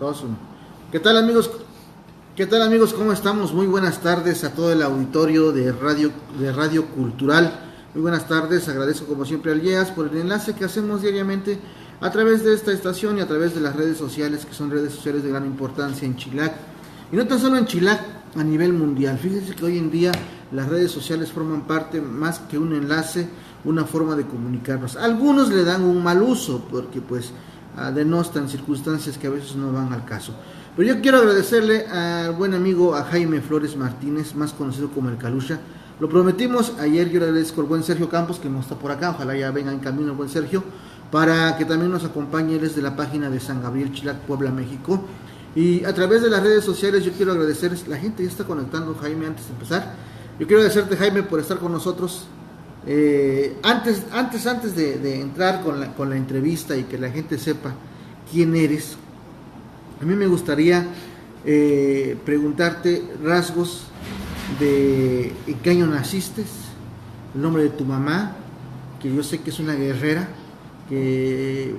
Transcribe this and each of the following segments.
Dos, uno. ¿Qué tal, amigos? ¿Qué tal, amigos? ¿Cómo estamos? Muy buenas tardes a todo el auditorio de Radio Cultural. Muy buenas tardes. Agradezco como siempre al IEAS por el enlace que hacemos diariamente a través de esta estación y a través de las redes sociales, que son redes sociales de gran importancia en Chilac. Y no tan solo en Chilac, a nivel mundial. Fíjense que hoy en día las redes sociales forman parte más que un enlace, una forma de comunicarnos. Algunos le dan un mal uso porque pues denostan circunstancias que a veces no van al caso. Pero yo quiero agradecerle al buen amigo, a Jaime Flores Martínez, más conocido como el Calusha. Lo prometimos ayer. Yo le agradezco al buen Sergio Campos, que no está por acá, ojalá ya venga en camino el buen Sergio, para que también nos acompañe. Él es de la página de San Gabriel, Chilac, Puebla, México. Y a través de las redes sociales yo quiero agradecer, la gente ya está conectando, Jaime, antes de empezar. Yo quiero agradecerte, Jaime, por estar con nosotros. Antes de entrar con la entrevista y que la gente sepa quién eres, a mí me gustaría preguntarte rasgos de en qué año naciste, el nombre de tu mamá, que yo sé que es una guerrera, que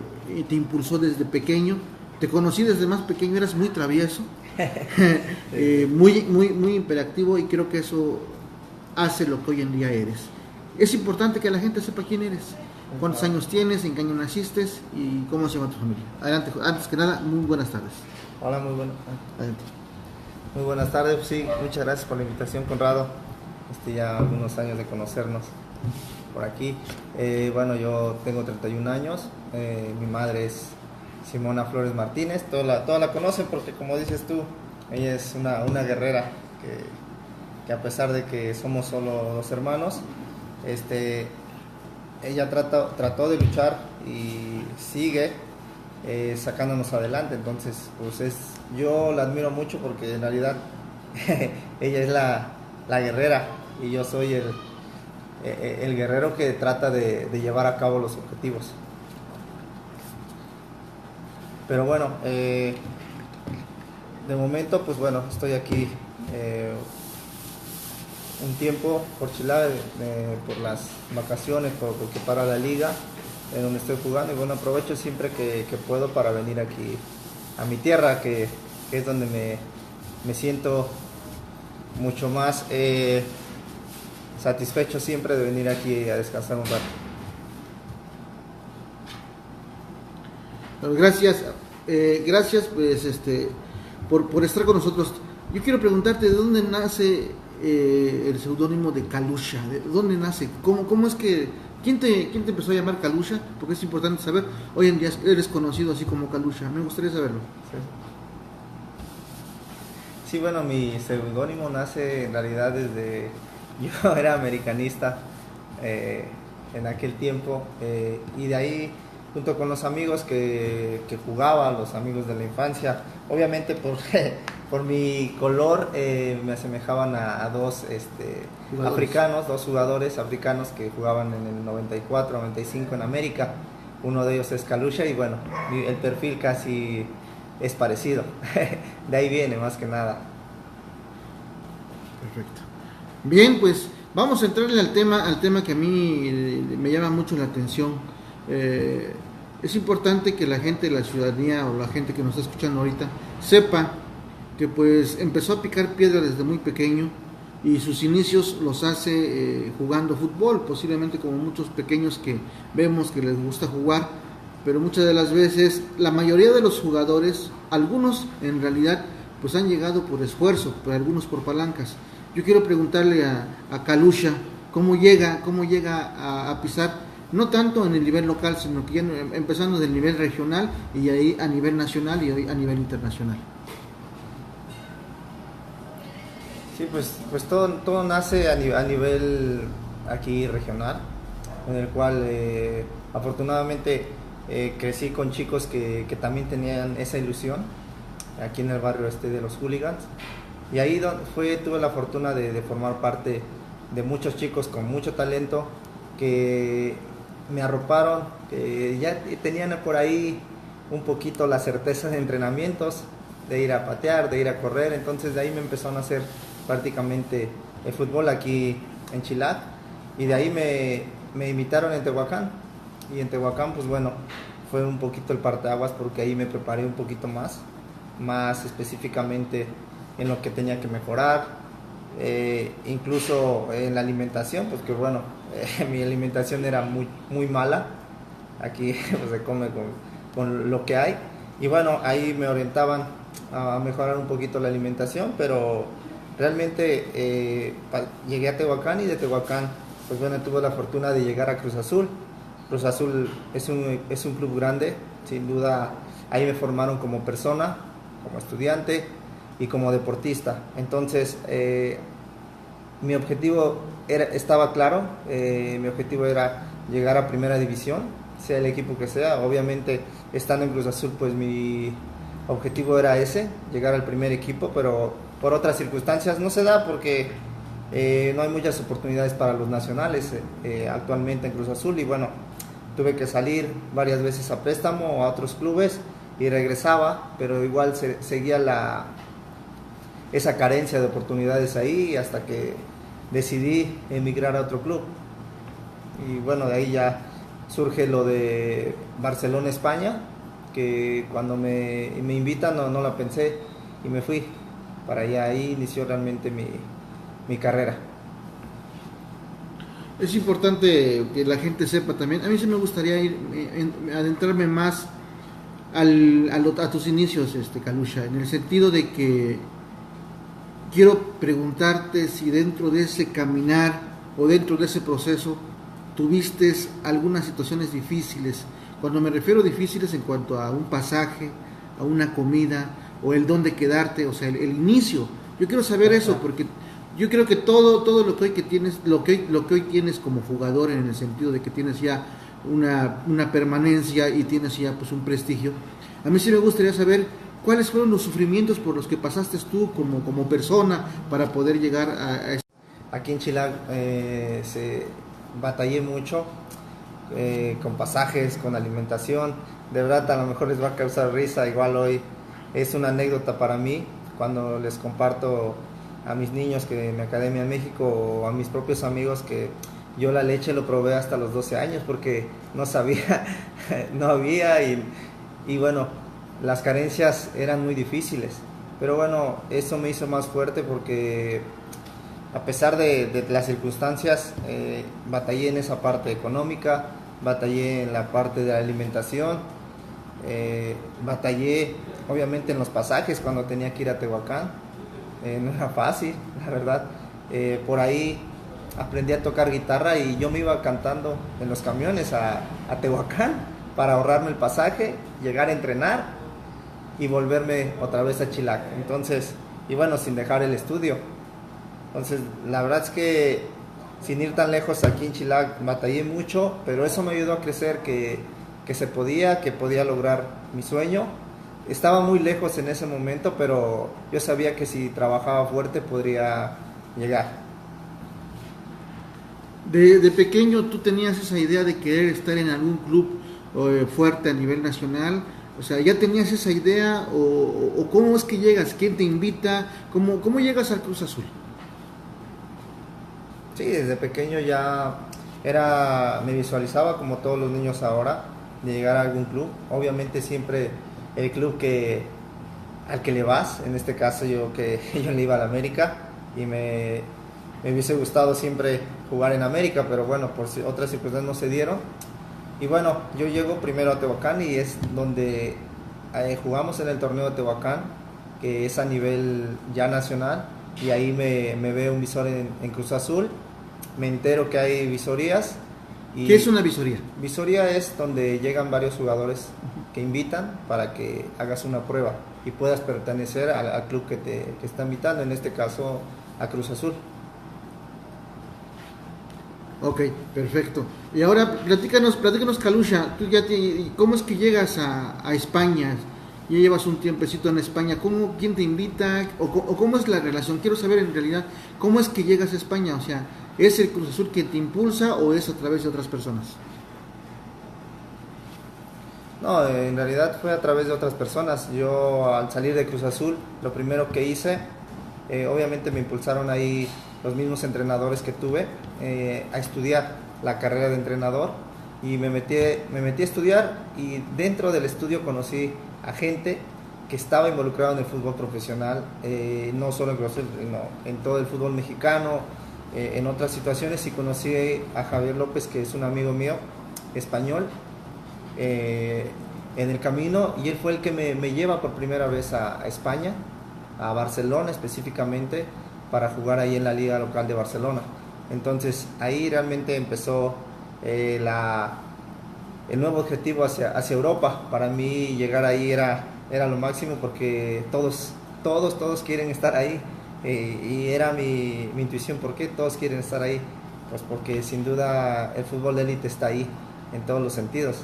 te impulsó desde pequeño. Te conocí desde más pequeño, eras muy travieso, muy hiperactivo, y creo que eso hace lo que hoy en día eres. Es importante que la gente sepa quién eres, cuántos años tienes, en qué año naciste y cómo se llama tu familia. Adelante, antes que nada, muy buenas tardes. Hola, muy buenas. Adelante. Muy buenas tardes, sí, muchas gracias por la invitación, Conrado. Ya algunos años de conocernos por aquí. Bueno, yo tengo 31 años, mi madre es Simona Flores Martínez, toda la conocen porque, como dices tú, ella es una guerrera que a pesar de que somos solo dos hermanos, ella trató de luchar y sigue sacándonos adelante. Entonces, pues yo la admiro mucho porque en realidad ella es la guerrera y yo soy el guerrero que trata de llevar a cabo los objetivos. Pero bueno, de momento, pues bueno, estoy aquí un tiempo por Chilac, por las vacaciones, porque para la liga en donde estoy jugando, y bueno, aprovecho siempre que puedo para venir aquí a mi tierra, que es donde me siento mucho más satisfecho siempre de venir aquí a descansar un rato. Gracias, pues por estar con nosotros. Yo quiero preguntarte de dónde nace el seudónimo de Calusha. ¿De dónde nace? ¿Cómo es que quién te empezó a llamar Calusha? Porque es importante saber. Hoy en día eres conocido así como Calusha. Me gustaría saberlo. Sí, bueno, mi seudónimo nace en realidad desde yo era americanista en aquel tiempo, y de ahí, junto con los amigos que jugaba, los amigos de la infancia, obviamente por mi color me asemejaban a dos africanos, dos jugadores africanos que jugaban en el 94, 95 en América. Uno de ellos es Calusha y bueno, el perfil casi es parecido. De ahí viene más que nada. Perfecto. Bien, pues vamos a entrarle al tema que a mí me llama mucho la atención. Es importante que la gente de la ciudadanía o la gente que nos está escuchando ahorita sepa que pues empezó a picar piedra desde muy pequeño y sus inicios los hace jugando fútbol, posiblemente como muchos pequeños que vemos que les gusta jugar, pero muchas de las veces la mayoría de los jugadores, algunos en realidad pues han llegado por esfuerzo, pero algunos por palancas. Yo quiero preguntarle a Calusha cómo llega a pisar, no tanto en el nivel local, sino que ya empezando del nivel regional y ahí a nivel nacional y hoy a nivel internacional. Sí, pues todo nace a nivel aquí regional, en el cual afortunadamente crecí con chicos que también tenían esa ilusión aquí en el barrio de los Hooligans, y ahí tuve la fortuna de formar parte de muchos chicos con mucho talento que me arroparon, que ya tenían por ahí un poquito la certeza de entrenamientos, de ir a patear, de ir a correr. Entonces de ahí me empezaron a hacer prácticamente el fútbol aquí en Chilac, y de ahí me invitaron en Tehuacán, y en Tehuacán pues bueno, fue un poquito el parteaguas porque ahí me preparé un poquito más más específicamente en lo que tenía que mejorar, incluso en la alimentación, porque bueno, mi alimentación era muy mala, aquí pues, se come con lo que hay, y bueno, ahí me orientaban a mejorar un poquito la alimentación, pero realmente llegué a Tehuacán, y de Tehuacán pues bueno, tuve la fortuna de llegar a Cruz Azul. Cruz Azul es un club grande, sin duda. Ahí me formaron como persona, como estudiante y como deportista. Entonces mi objetivo estaba claro, mi objetivo era llegar a primera división, sea el equipo que sea. Obviamente estando en Cruz Azul pues mi objetivo era ese, llegar al primer equipo, pero por otras circunstancias no se da, porque no hay muchas oportunidades para los nacionales actualmente en Cruz Azul, y bueno, tuve que salir varias veces a préstamo o a otros clubes y regresaba, pero igual seguía esa carencia de oportunidades ahí, hasta que decidí emigrar a otro club. Y bueno, de ahí ya surge lo de Barcelona, España, que cuando me invitan no la pensé y me fui para allá. Ahí inició realmente mi carrera. Es importante que la gente sepa también. A mí sí me gustaría adentrarme más a tus inicios, Kalusha, en el sentido de que quiero preguntarte si dentro de ese caminar o dentro de ese proceso tuviste algunas situaciones difíciles. Cuando me refiero a difíciles en cuanto a un pasaje, a una comida o el dónde quedarte, o sea, el inicio. Yo quiero saber eso, porque yo creo que todo lo que hoy que tienes, lo que hoy tienes como jugador, en el sentido de que tienes ya una permanencia y tienes ya pues un prestigio. A mí sí me gustaría saber cuáles fueron los sufrimientos por los que pasaste tú como persona para poder llegar a Aquí en Chilag batallé mucho con pasajes, con alimentación. De verdad, a lo mejor les va a causar risa, igual hoy es una anécdota para mí cuando les comparto a mis niños que en mi academia en México, o a mis propios amigos, que yo la leche lo probé hasta los 12 años porque no sabía, no había, y bueno, las carencias eran muy difíciles, pero bueno, eso me hizo más fuerte, porque a pesar de las circunstancias, batallé en esa parte económica, batallé en la parte de la alimentación, batallé obviamente en los pasajes cuando tenía que ir a Tehuacán. No era fácil, la verdad. Por ahí aprendí a tocar guitarra y yo me iba cantando en los camiones a Tehuacán para ahorrarme el pasaje, llegar a entrenar y volverme otra vez a Chilac. Entonces, y bueno, sin dejar el estudio. Entonces, la verdad es que sin ir tan lejos, aquí en Chilac batallé mucho, pero eso me ayudó a crecer, que podía lograr mi sueño. Estaba muy lejos en ese momento, pero yo sabía que si trabajaba fuerte podría llegar. De pequeño tú tenías esa idea de querer estar en algún club fuerte a nivel nacional, o sea, ¿ya tenías esa idea o cómo es que llegas? ¿Quién te invita? ¿Cómo llegas al Cruz Azul? Sí, desde pequeño ya me visualizaba como todos los niños ahora, de llegar a algún club. Obviamente siempre el club al que le vas, en este caso yo le iba al América, y me hubiese gustado siempre jugar en América, pero bueno, por otras circunstancias no se dieron. Y bueno, yo llego primero a Tehuacán, y es donde jugamos en el torneo de Tehuacán, que es a nivel ya nacional, y ahí me veo un visor en Cruz Azul, me entero que hay visorías. ¿Qué es una visoría? Visoría es donde llegan varios jugadores que invitan para que hagas una prueba y puedas pertenecer al club que está invitando, en este caso a Cruz Azul. Ok, perfecto. Y ahora platícanos Kalusha, ¿cómo es que llegas a España? Ya llevas un tiempecito en España, ¿quién te invita? ¿O cómo es la relación? Quiero saber en realidad cómo es que llegas a España, o sea, ¿es el Cruz Azul quien te impulsa o es a través de otras personas? No, en realidad fue a través de otras personas. Yo, al salir de Cruz Azul, lo primero que hice, obviamente me impulsaron ahí los mismos entrenadores que tuve, a estudiar la carrera de entrenador, y me metí a estudiar, y dentro del estudio conocí a gente que estaba involucrado en el fútbol profesional, no solo en Cruz Azul, sino en todo el fútbol mexicano, en otras situaciones, y conocí a Javier López, que es un amigo mío, español, en el camino, y él fue el que me lleva por primera vez a España, a Barcelona específicamente, para jugar ahí en la liga local de Barcelona. Entonces ahí realmente empezó el nuevo objetivo hacia Europa. Para mí llegar ahí era lo máximo, porque todos quieren estar ahí, y era mi intuición. ¿Por qué todos quieren estar ahí? Pues porque sin duda el fútbol de élite está ahí en todos los sentidos.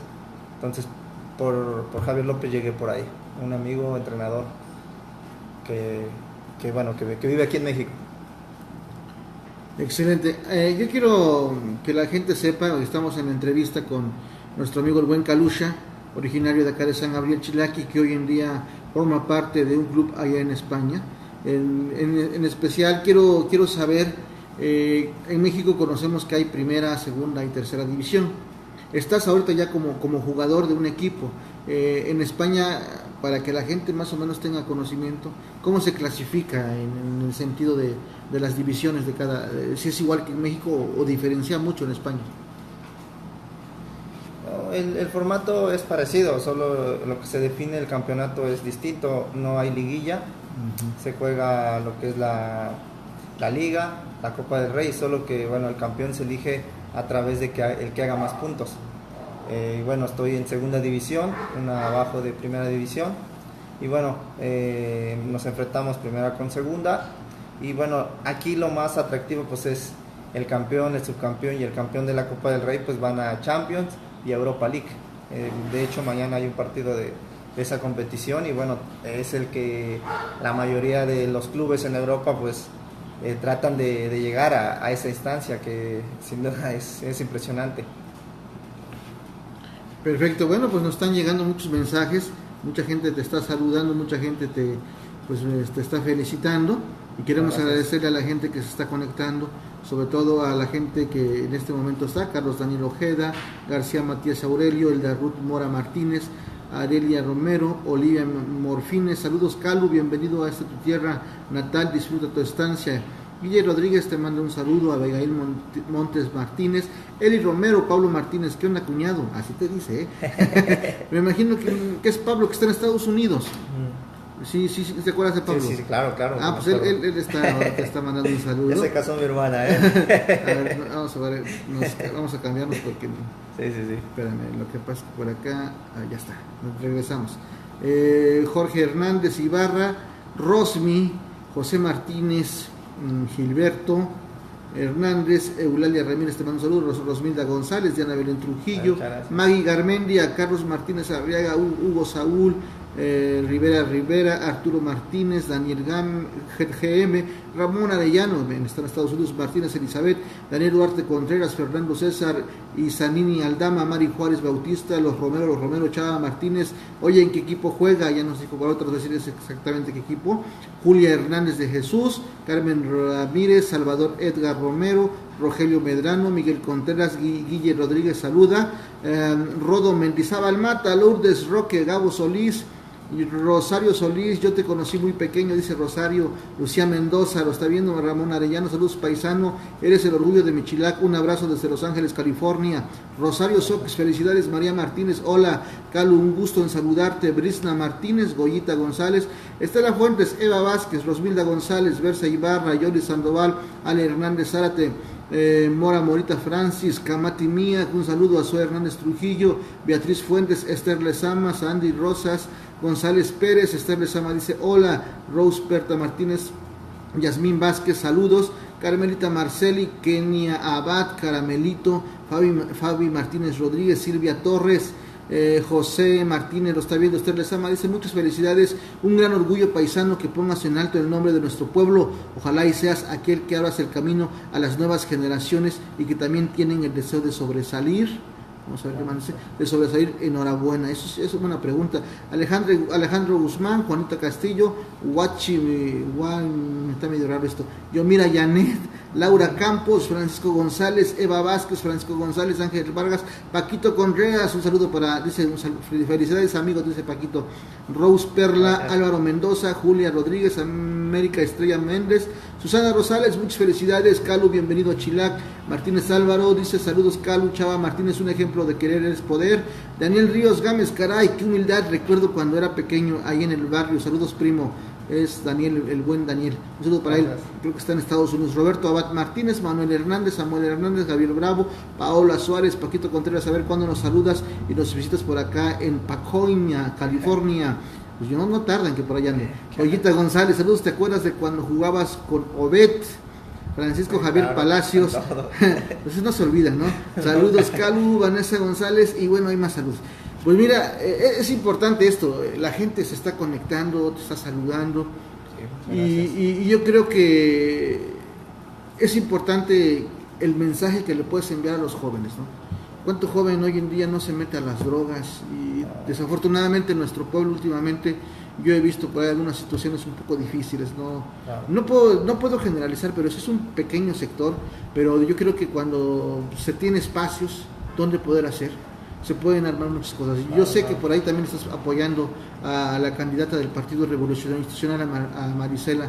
Entonces por Javier López llegué por ahí, un amigo, entrenador que vive aquí en México. Excelente. Yo quiero que la gente sepa que estamos en la entrevista con nuestro amigo el buen Calusha, originario de acá de San Gabriel Chilaqui, que hoy en día forma parte de un club allá en España. En especial quiero saber, en México conocemos que hay primera, segunda y tercera división. Estás ahorita ya como jugador de un equipo. En España, para que la gente más o menos tenga conocimiento, ¿cómo se clasifica en el sentido de las divisiones de cada? Si es igual que en México o diferencia mucho en España. No, el formato es parecido, solo lo que se define el campeonato es distinto. No hay liguilla, se juega lo que es la Liga, la Copa del Rey, solo que el campeón se elige a través de el que haga más puntos. Estoy en segunda división, una abajo de primera división, y nos enfrentamos primera con segunda, y aquí lo más atractivo pues es el campeón, el subcampeón y el campeón de la Copa del Rey, pues van a Champions y Europa League. De hecho mañana hay un partido de esa competición, y es el que la mayoría de los clubes en Europa pues tratan de llegar a esa instancia, que sin duda es impresionante. Perfecto. Bueno, pues nos están llegando muchos mensajes, mucha gente te está saludando, mucha gente te está felicitando, y queremos agradecerle a la gente que se está conectando, sobre todo a la gente que en este momento está: Carlos Daniel Ojeda, García Matías Aurelio, Elda Ruth Mora Martínez, Arelia Romero, Olivia Morfines. Saludos, Calu, bienvenido a esta tu tierra natal, disfruta tu estancia. Guille Rodríguez te manda un saludo, a Abigail Montes Martínez, Eli Romero, Pablo Martínez. ¿Qué onda, cuñado? Así te dice, Me imagino que es Pablo, que está en Estados Unidos. Sí, ¿te acuerdas de Pablo? Sí, claro. Ah, pues él te está mandando un saludo. Ya se casó mi hermana, A ver, vamos a cambiarnos porque... Sí. Espérame, lo que pasa por acá... ya está, regresamos. Jorge Hernández Ibarra, Rosmi, José Martínez, Gilberto Hernández, Eulalia Ramírez te mando un saludo, Rosmilda González, Diana Belén Trujillo, Maggie Garmendia, Carlos Martínez Arriaga, Hugo Saúl, Rivera, Arturo Martínez, Daniel GM, Ramón Arellano, está en Estados Unidos, Martínez Elizabeth, Daniel Duarte Contreras, Fernando César, Isanini Aldama, Mari Juárez Bautista, los Romero, Chava Martínez. Oye, ¿en qué equipo juega? Ya nos dijo para otros decirles exactamente qué equipo. Julia Hernández de Jesús, Carmen Ramírez, Salvador Edgar Romero, Rogelio Medrano, Miguel Contreras, Guille Rodríguez saluda, Rodo Mendizábal Mata, Lourdes Roque, Gabo Solís, Rosario Solís, yo te conocí muy pequeño, dice Rosario. Lucía Mendoza, lo está viendo. Ramón Arellano, saludos paisano, eres el orgullo de Michilac, un abrazo desde Los Ángeles, California. Rosario Sox, felicidades. María Martínez, hola Calu, un gusto en saludarte. Brisna Martínez, Goyita González, Estela Fuentes, Eva Vázquez, Rosmilda González, Versa Ibarra, Yoli Sandoval, Ale Hernández Zárate, Mora Morita Francis, Camati Mía, un saludo a Zoe Hernández Trujillo, Beatriz Fuentes, Esther Lezama, Sandy Rosas, González Pérez, Esther Lezama dice hola, Rose Berta Martínez, Yasmín Vázquez, saludos, Carmelita Marceli, Kenia Abad, Caramelito, Fabi Martínez Rodríguez, Silvia Torres, José Martínez lo está viendo, Esther Lezama dice muchas felicidades, un gran orgullo paisano, que pongas en alto el nombre de nuestro pueblo, ojalá y seas aquel que abras el camino a las nuevas generaciones y que también tienen el deseo de sobresalir. Vamos a ver qué más dice, de sobresalir. Enhorabuena, eso es una pregunta. Alejandro Guzmán, Juanita Castillo, me está medio raro esto. Yo mira Janet, Laura Campos, Francisco González, Eva Vázquez, Francisco González, Ángel Vargas, Paquito Contreras, un saludo para, dice, felicidades amigos, dice Paquito, Rose Perla, gracias. Álvaro Mendoza, Julia Rodríguez, América Estrella Méndez, Susana Rosales, muchas felicidades, Calu, bienvenido a Chilac, Martínez Álvaro, dice, saludos Calu, Chava Martínez, un ejemplo de querer es poder, Daniel Ríos Gámez, caray, qué humildad, recuerdo cuando era pequeño, ahí en el barrio, saludos primo, es Daniel, el buen Daniel, un saludo para él, creo que está en Estados Unidos. Roberto Abad Martínez, Manuel Hernández, Samuel Hernández, Gabriel Bravo, Paola Suárez, Paquito Contreras, a ver cuándo nos saludas y nos visitas por acá en Pacoima, California. Pues yo no tardan que por allá ande. Ollita González, saludos, ¿te acuerdas de cuando jugabas con Obed? Francisco Javier claro, Palacios, pues no se olvida, ¿no? Saludos Calu, Vanessa González y bueno, hay más saludos. Pues mira, es importante esto, la gente se está conectando, te está saludando y yo creo que es importante el mensaje que le puedes enviar a los jóvenes, ¿no? ¿Cuánto joven hoy en día no se mete a las drogas? Y desafortunadamente en nuestro pueblo últimamente yo he visto por ahí algunas situaciones un poco difíciles, ¿no? Claro. No puedo generalizar, pero ese es un pequeño sector, pero yo creo que cuando se tiene espacios donde poder hacer, se pueden armar muchas cosas. Yo sé que por ahí también estás apoyando a la candidata del Partido Revolucionario Institucional, a Marisela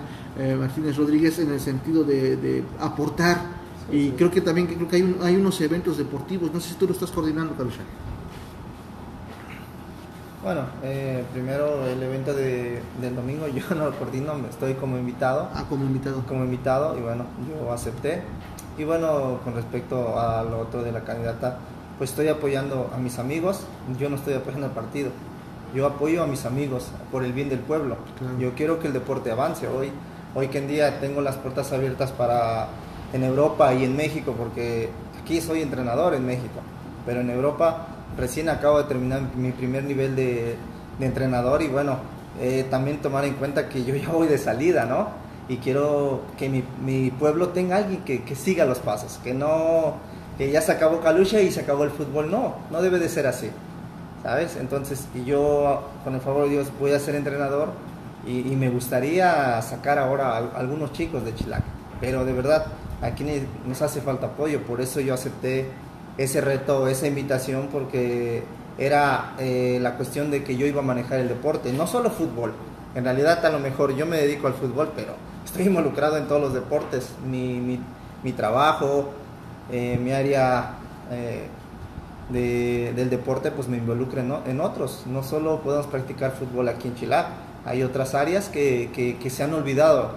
Martínez Rodríguez, en el sentido de aportar, y creo que también hay unos eventos deportivos, no sé si tú lo estás coordinando, Carlos. Bueno, primero el evento del domingo yo no lo coordino, estoy como invitado. Como invitado. Como invitado, y bueno, yo acepté. Y bueno, con respecto a lo otro de la candidata, pues estoy apoyando a mis amigos, yo no estoy apoyando al partido, yo apoyo a mis amigos por el bien del pueblo. Claro. Yo quiero que el deporte avance. Hoy que en día tengo las puertas abiertas en Europa y en México, porque aquí soy entrenador en México, pero en Europa recién acabo de terminar mi primer nivel de entrenador y bueno, también tomar en cuenta que yo ya voy de salida, ¿no? Y quiero que mi pueblo tenga alguien que siga los pasos, que ya se acabó Calucha y se acabó el fútbol, no debe de ser así, ¿sabes? Entonces, y yo, con el favor de Dios, voy a ser entrenador y me gustaría sacar ahora a algunos chicos de Chilac, pero de verdad, aquí nos hace falta apoyo, por eso yo acepté ese reto, esa invitación, porque era la cuestión de que yo iba a manejar el deporte, no solo fútbol, en realidad a lo mejor yo me dedico al fútbol, pero estoy involucrado en todos los deportes, mi trabajo, mi área del deporte pues me involucra en otros, no solo podemos practicar fútbol aquí en Chilac, hay otras áreas que se han olvidado,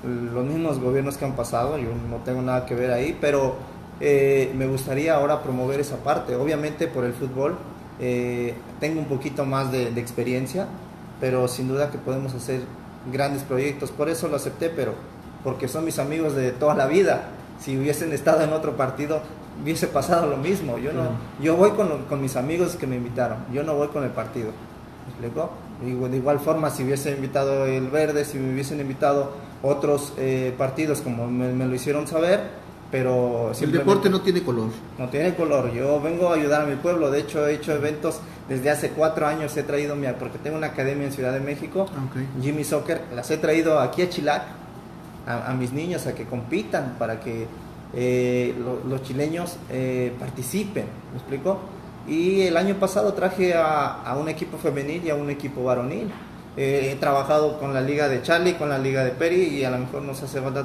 los mismos gobiernos que han pasado, yo no tengo nada que ver ahí, pero me gustaría ahora promover esa parte. Obviamente por el fútbol tengo un poquito más de experiencia, pero sin duda que podemos hacer grandes proyectos, por eso lo acepté, pero porque son mis amigos de toda la vida. Si hubiesen estado en otro partido hubiese pasado lo mismo. Yo voy con mis amigos que me invitaron, yo no voy con el partido, ¿me explico? De igual forma, si hubiese invitado el Verde, si me hubiesen invitado otros partidos como me lo hicieron saber, pero el deporte no tiene color. No tiene color. Yo vengo a ayudar a mi pueblo. De hecho, he hecho eventos desde hace 4 años. He traído porque tengo una academia en Ciudad de México, Jimmy Soccer. Las he traído aquí a Chilac a mis niños a que compitan para que los chileños participen. ¿Me explico? Y el año pasado traje a un equipo femenil y a un equipo varonil. He trabajado con la liga de Charlie, con la liga de Peri, y a lo mejor nos hace falta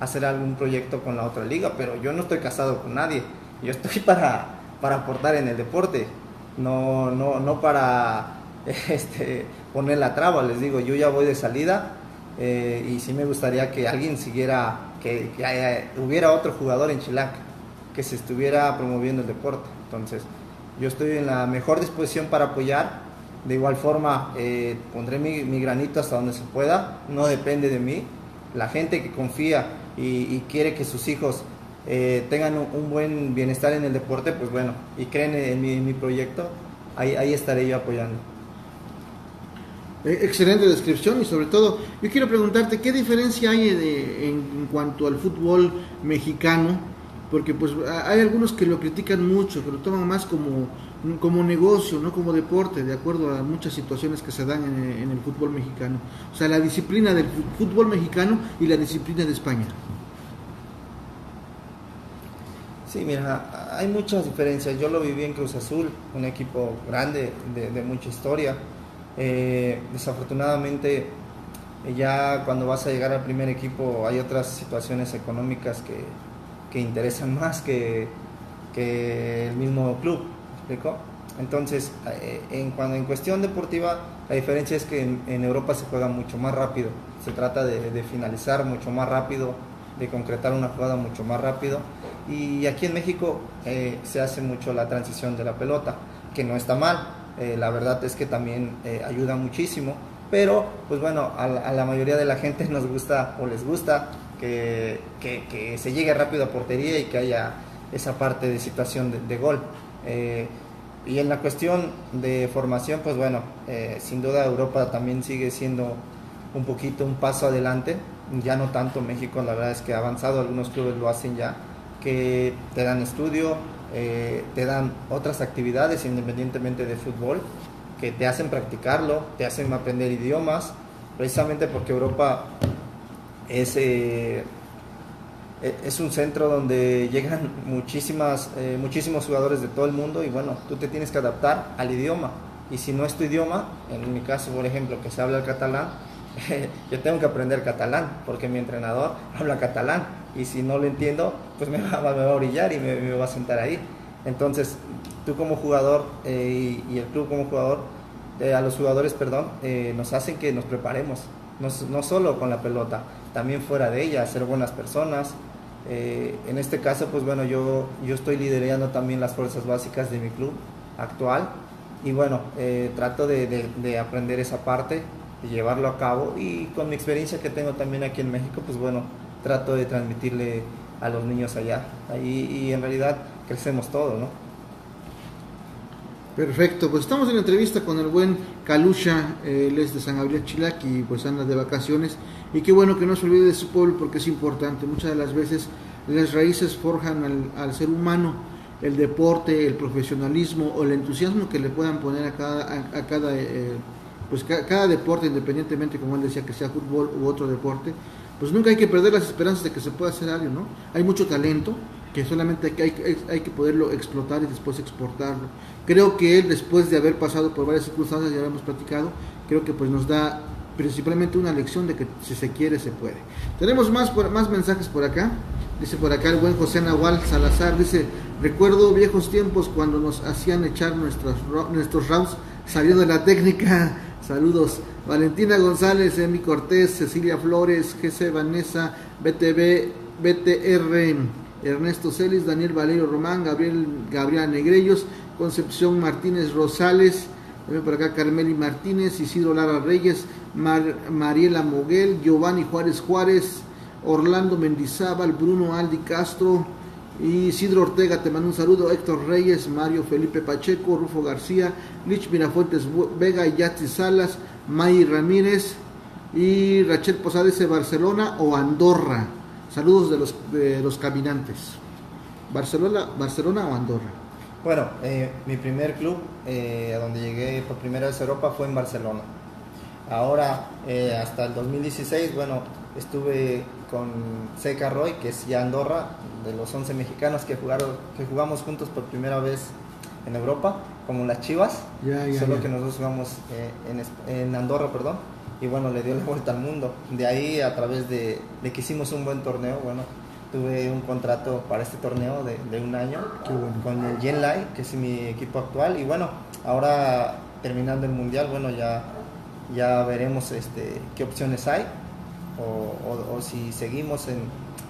hacer algún proyecto con la otra liga, pero yo no estoy casado con nadie, yo estoy para aportar en el deporte, no para poner la traba. Les digo, yo ya voy de salida, y sí me gustaría que alguien siguiera, que hubiera otro jugador en Chilac que se estuviera promoviendo el deporte. Entonces yo estoy en la mejor disposición para apoyar. De igual forma pondré mi granito hasta donde se pueda, no depende de mí. La gente que confía y quiere que sus hijos tengan un buen bienestar en el deporte, pues bueno, y creen en mi proyecto, ahí estaré yo apoyando. Excelente descripción, y sobre todo yo quiero preguntarte qué diferencia hay en cuanto al fútbol mexicano, porque pues hay algunos que lo critican mucho, que lo toman más como como negocio, no como deporte, de acuerdo a muchas situaciones que se dan en el fútbol mexicano. O sea, la disciplina del fútbol mexicano y la disciplina de España. Sí, mira, hay muchas diferencias. Yo lo viví en Cruz Azul, un equipo grande, de mucha historia. Desafortunadamente, ya cuando vas a llegar al primer equipo hay otras situaciones económicas que interesan más que el mismo club, ¿me explico? Entonces, en cuestión deportiva, la diferencia es que en Europa se juega mucho más rápido. Se trata de finalizar mucho más rápido, de concretar una jugada mucho más rápido. Y aquí en México se hace mucho la transición de la pelota, que no está mal. La verdad es que también ayuda muchísimo. Pero, pues bueno, a la mayoría de la gente nos gusta o les gusta que se llegue rápido a portería y que haya esa parte de situación de gol. Y en la cuestión de formación, pues bueno, sin duda Europa también sigue siendo un poquito un paso adelante. Ya no tanto México, la verdad es que ha avanzado, algunos clubes lo hacen ya, que te dan estudio, te dan otras actividades independientemente de fútbol, que te hacen practicarlo, te hacen aprender idiomas, precisamente porque Europa es un centro donde llegan muchísimos jugadores de todo el mundo y bueno, tú te tienes que adaptar al idioma. Y si no es tu idioma, en mi caso, por ejemplo, que se habla el catalán, yo tengo que aprender catalán porque mi entrenador habla catalán y si no lo entiendo, pues me va a orillar y me va a sentar ahí. Entonces, tú como jugador y el club como jugador, a los jugadores, perdón, nos hacen que nos preparemos, no solo con la pelota, también fuera de ella, ser buenas personas. En este caso, pues bueno, yo estoy liderando también las fuerzas básicas de mi club actual y bueno, trato de aprender esa parte, de llevarlo a cabo y con mi experiencia que tengo también aquí en México, pues bueno, trato de transmitirle a los niños allá y en realidad crecemos todos, ¿no? Perfecto, pues estamos en la entrevista con el buen Calusha, él es de San Gabriel Chilac y pues anda de vacaciones y qué bueno que no se olvide de su pueblo porque es importante. Muchas de las veces las raíces forjan al ser humano, el deporte, el profesionalismo o el entusiasmo que le puedan poner a cada deporte, independientemente, como él decía, que sea fútbol u otro deporte, pues nunca hay que perder las esperanzas de que se pueda hacer algo, ¿no? Hay mucho talento que solamente hay que poderlo explotar y después exportarlo. Creo que él, después de haber pasado por varias circunstancias, ya habíamos platicado, creo que pues nos da principalmente una lección de que si se quiere, se puede. Tenemos más mensajes por acá. Dice por acá el buen José Nahual Salazar, dice, recuerdo viejos tiempos cuando nos hacían echar nuestros rounds saliendo de la técnica. Saludos. Valentina González, Emi Cortés, Cecilia Flores, GC Vanessa, BTR, Ernesto Celis, Daniel Valerio Román, Gabriela Negrellos, Concepción Martínez Rosales, también por acá Carmeli Martínez, Isidro Lara Reyes, Mariela Moguel, Giovanni Juárez, Orlando Mendizábal, Bruno Aldi Castro, y Isidro Ortega, te mando un saludo, Héctor Reyes, Mario Felipe Pacheco, Rufo García, Lich Mirafuentes Vega, Yatsi Salas, May Ramírez y Rachel Posades de Barcelona o Andorra. Saludos de los caminantes. ¿Barcelona o Andorra? Bueno, mi primer club, a donde llegué por primera vez a Europa, fue en Barcelona. Ahora, hasta el 2016, bueno, estuve con Seca Roy, que es ya Andorra, de los 11 mexicanos que jugamos juntos por primera vez en Europa, como las Chivas, solo que nosotros jugamos en Andorra, perdón, y bueno, le dio la vuelta al mundo. De ahí, a través de que hicimos un buen torneo, bueno, tuve un contrato para este torneo de un año con el Genlai, que es mi equipo actual, y bueno, ahora terminando el mundial, bueno, ya veremos qué opciones hay, o si seguimos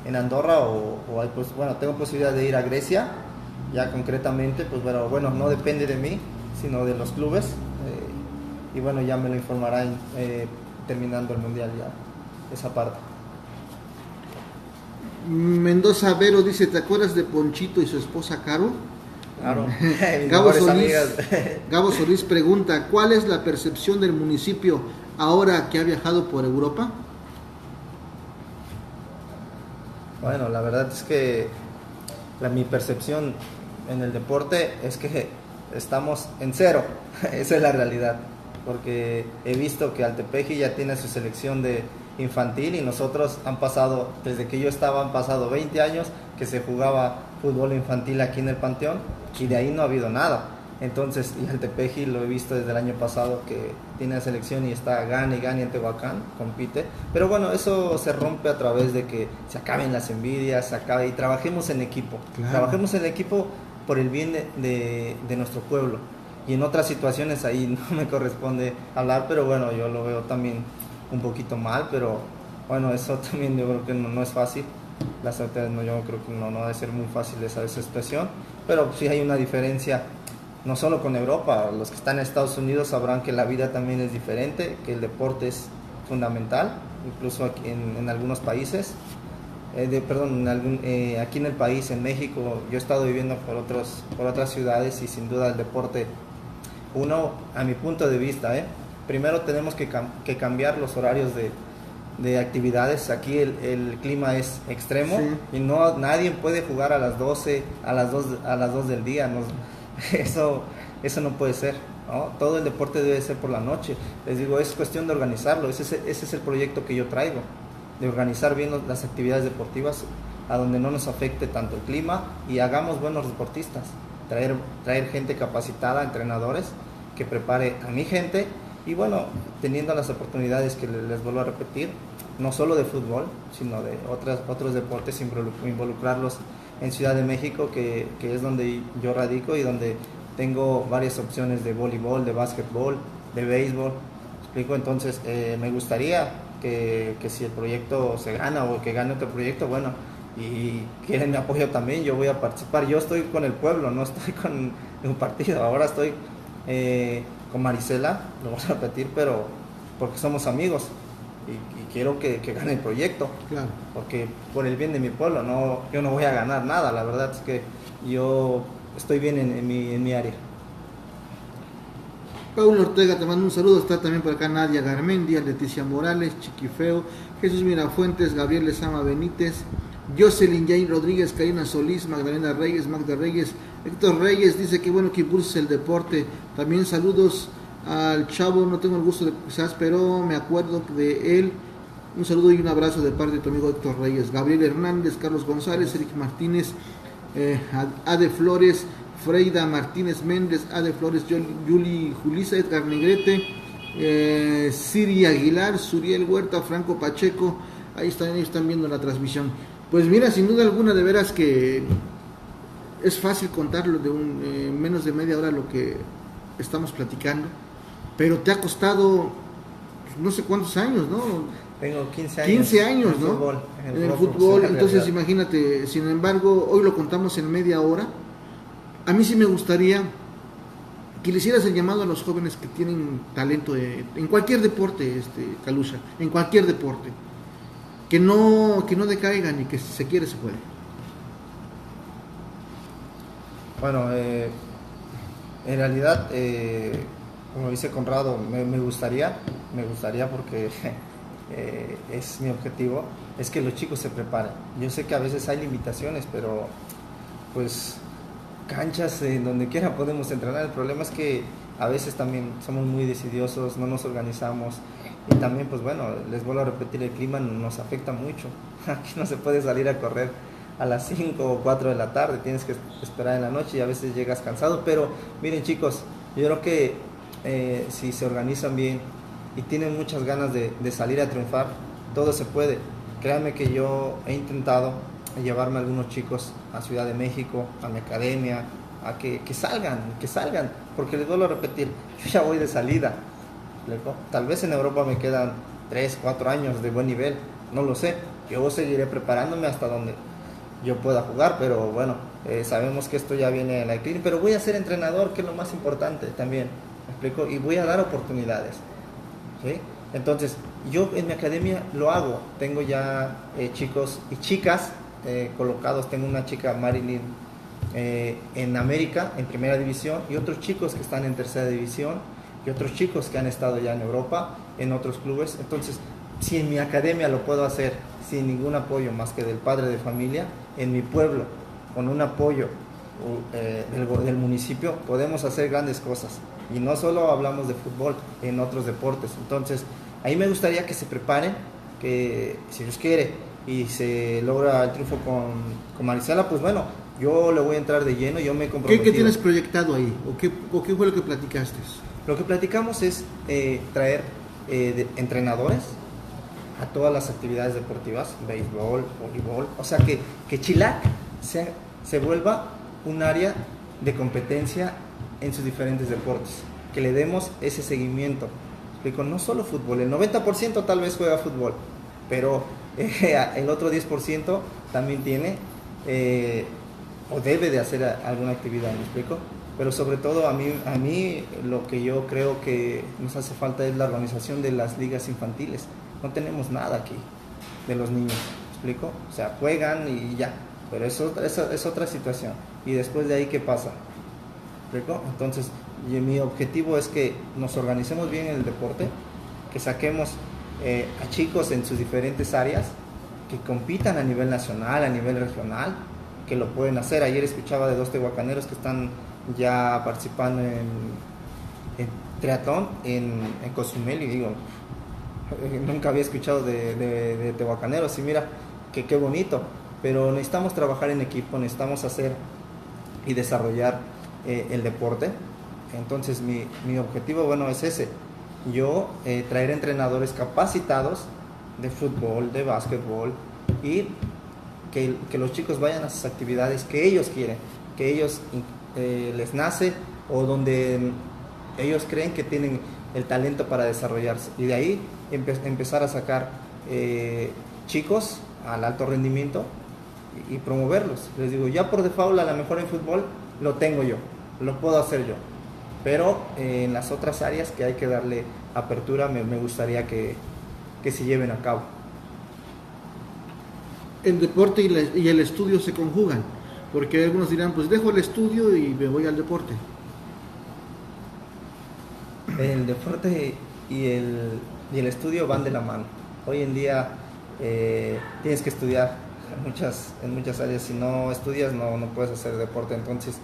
en Andorra o hay, pues bueno, tengo posibilidad de ir a Grecia, ya concretamente, pues bueno, no depende de mí, sino de los clubes, y bueno, ya me lo informarán terminando el mundial ya, esa parte. Mendoza Vero dice, ¿te acuerdas de Ponchito y su esposa Caro? Claro. Gabo Solís pregunta, ¿cuál es la percepción del municipio ahora que ha viajado por Europa? Bueno, la verdad es que mi percepción en el deporte es que estamos en cero, esa es la realidad, porque he visto que Altepeji ya tiene su selección de infantil y nosotros han pasado, desde que yo estaba, han pasado 20 años que se jugaba fútbol infantil aquí en el Panteón y de ahí no ha habido nada. Entonces, y Altepeji lo he visto desde el año pasado que tiene la selección y está gane y gane en Tehuacán, compite. Pero bueno, eso se rompe a través de que se acaben las envidias, se acabe y trabajemos en equipo. Claro. Trabajemos en equipo por el bien de nuestro pueblo. Y en otras situaciones ahí no me corresponde hablar, pero bueno, yo lo veo también un poquito mal, pero bueno, eso también yo creo que no es fácil. Las autoridades yo creo que no debe ser muy fácil esa expresión, pero sí hay una diferencia. No solo con Europa, los que están en Estados Unidos sabrán que la vida también es diferente, que el deporte es fundamental, incluso aquí en algunos países, aquí en el país, en México, yo he estado viviendo por otras ciudades y sin duda el deporte, a mi punto de vista, primero tenemos que cambiar los horarios de actividades. Aquí el clima es extremo, sí, y nadie puede jugar a las 12, a las 2 del día, Eso no puede ser, ¿no? Todo el deporte debe ser por la noche. Les digo, es cuestión de organizarlo. Ese es el proyecto que yo traigo, de organizar bien las actividades deportivas a donde no nos afecte tanto el clima y hagamos buenos deportistas. Traer gente capacitada, entrenadores, que prepare a mi gente y bueno, teniendo las oportunidades que les vuelvo a repetir, no solo de fútbol, sino de otros deportes, involucrarlos en Ciudad de México, que es donde yo radico y donde tengo varias opciones de voleibol, de básquetbol, de béisbol. ¿Explico? Entonces, me gustaría que si el proyecto se gana o que gane otro proyecto, bueno, y quieren mi apoyo también, yo voy a participar. Yo estoy con el pueblo, no estoy con un partido. Ahora estoy con Marisela, lo voy a repetir, pero porque somos amigos. Y quiero que gane el proyecto, claro, porque por el bien de mi pueblo, yo no voy a ganar nada, la verdad es que yo estoy bien en mi área. Paulo Ortega te mando un saludo, está también por acá Nadia Garmendia, Leticia Morales, Chiquifeo, Jesús Mirafuentes, Gabriel Lezama Benítez, Jocelyn Jain Rodríguez, Karina Solís, Magdalena Reyes, Magda Reyes, Héctor Reyes dice que bueno que impulses el deporte. También saludos al chavo, no tengo el gusto de quizás, pero me acuerdo de él. Un saludo y un abrazo de parte de tu amigo Héctor Reyes. Gabriel Hernández, Carlos González, Eric Martínez, Ade Flores, Freida Martínez Méndez, Ade Flores, Yuli Julisa, Edgar Negrete, Siri Aguilar, Suriel Huerta, Franco Pacheco. Ahí están viendo la transmisión. Pues mira, sin duda alguna, de veras que es fácil contarlo de menos de media hora lo que estamos platicando, pero te ha costado no sé cuántos años, ¿no? Tengo 15 años. 15 años, ¿no? En el fútbol, entonces imagínate, sin embargo, hoy lo contamos en media hora. A mí sí me gustaría que le hicieras el llamado a los jóvenes que tienen talento en cualquier deporte, Calusha, en cualquier deporte, que no decaigan y que si se quiere se puede. Bueno, en realidad, como dice Conrado, me gustaría porque es mi objetivo, es que los chicos se preparen. Yo sé que a veces hay limitaciones, pero pues canchas en donde quiera podemos entrenar. El problema es que a veces también somos muy decidiosos, no nos organizamos y también pues bueno, les vuelvo a repetir, el clima nos afecta mucho. Aquí no se puede salir a correr a las 5 o 4 de la tarde, tienes que esperar en la noche y a veces llegas cansado, pero miren chicos, yo creo que si se organizan bien y tienen muchas ganas de salir a triunfar, todo se puede. Créanme que yo he intentado llevarme a algunos chicos a Ciudad de México, a mi academia, a que salgan, porque les vuelvo a repetir, yo ya voy de salida. Tal vez en Europa me quedan 3, 4 años de buen nivel, no lo sé, yo seguiré preparándome hasta donde yo pueda jugar, pero bueno, sabemos que esto ya viene en la clínica, pero voy a ser entrenador, que es lo más importante también, ¿me explico? Y voy a dar oportunidades, ¿sí? Entonces, yo en mi academia lo hago, tengo ya chicos y chicas colocados, tengo una chica, Marilyn, en América, en primera división, y otros chicos que están en tercera división, y otros chicos que han estado ya en Europa, en otros clubes. Entonces, si en mi academia lo puedo hacer sin ningún apoyo más que del padre de familia, en mi pueblo, con un apoyo del municipio, podemos hacer grandes cosas. Y no solo hablamos de fútbol, en otros deportes. Entonces, ahí me gustaría que se preparen, que si Dios quiere y se logra el triunfo con Marisela, pues bueno, yo le voy a entrar de lleno, yo me he comprometido. ¿Qué tienes proyectado ahí? ¿O qué fue lo que platicaste? Lo que platicamos es traer entrenadores a todas las actividades deportivas, béisbol, voleibol, o sea que Chilac se vuelva un área de competencia en sus diferentes deportes, que le demos ese seguimiento. Explico, no solo fútbol, el 90% tal vez juega fútbol, pero el otro 10% también tiene o debe de hacer alguna actividad, ¿me explico? Pero sobre todo a mí lo que yo creo que nos hace falta es la organización de las ligas infantiles. No tenemos nada aquí de los niños, ¿me explico? O sea, juegan y ya, pero eso es otra situación. Y después de ahí, ¿qué pasa? ¿Me explico? Entonces, mi objetivo es que nos organicemos bien en el deporte, que saquemos a chicos en sus diferentes áreas, que compitan a nivel nacional, a nivel regional, que lo pueden hacer. Ayer escuchaba de 2 tehuacaneros que están ya participando en triatlón en Cozumel, y digo, nunca había escuchado de tehuacaneros, y mira, qué bonito, pero necesitamos trabajar en equipo, necesitamos hacer y desarrollar el deporte. Entonces mi objetivo, bueno, es ese, yo traer entrenadores capacitados de fútbol, de básquetbol, y que los chicos vayan a sus actividades que ellos quieren, que ellos les nace, o donde ellos creen que tienen el talento para desarrollarse, y de ahí empezar a sacar chicos al alto rendimiento y promoverlos. Les digo, ya por default a lo mejor en fútbol lo tengo yo, lo puedo hacer yo, pero en las otras áreas que hay que darle apertura, me gustaría que se lleven a cabo. El deporte y el estudio se conjugan, porque algunos dirán, pues dejo el estudio y me voy al deporte. El deporte y el estudio van de la mano. Hoy en día tienes que estudiar en muchas áreas. Si no estudias no puedes hacer deporte. Entonces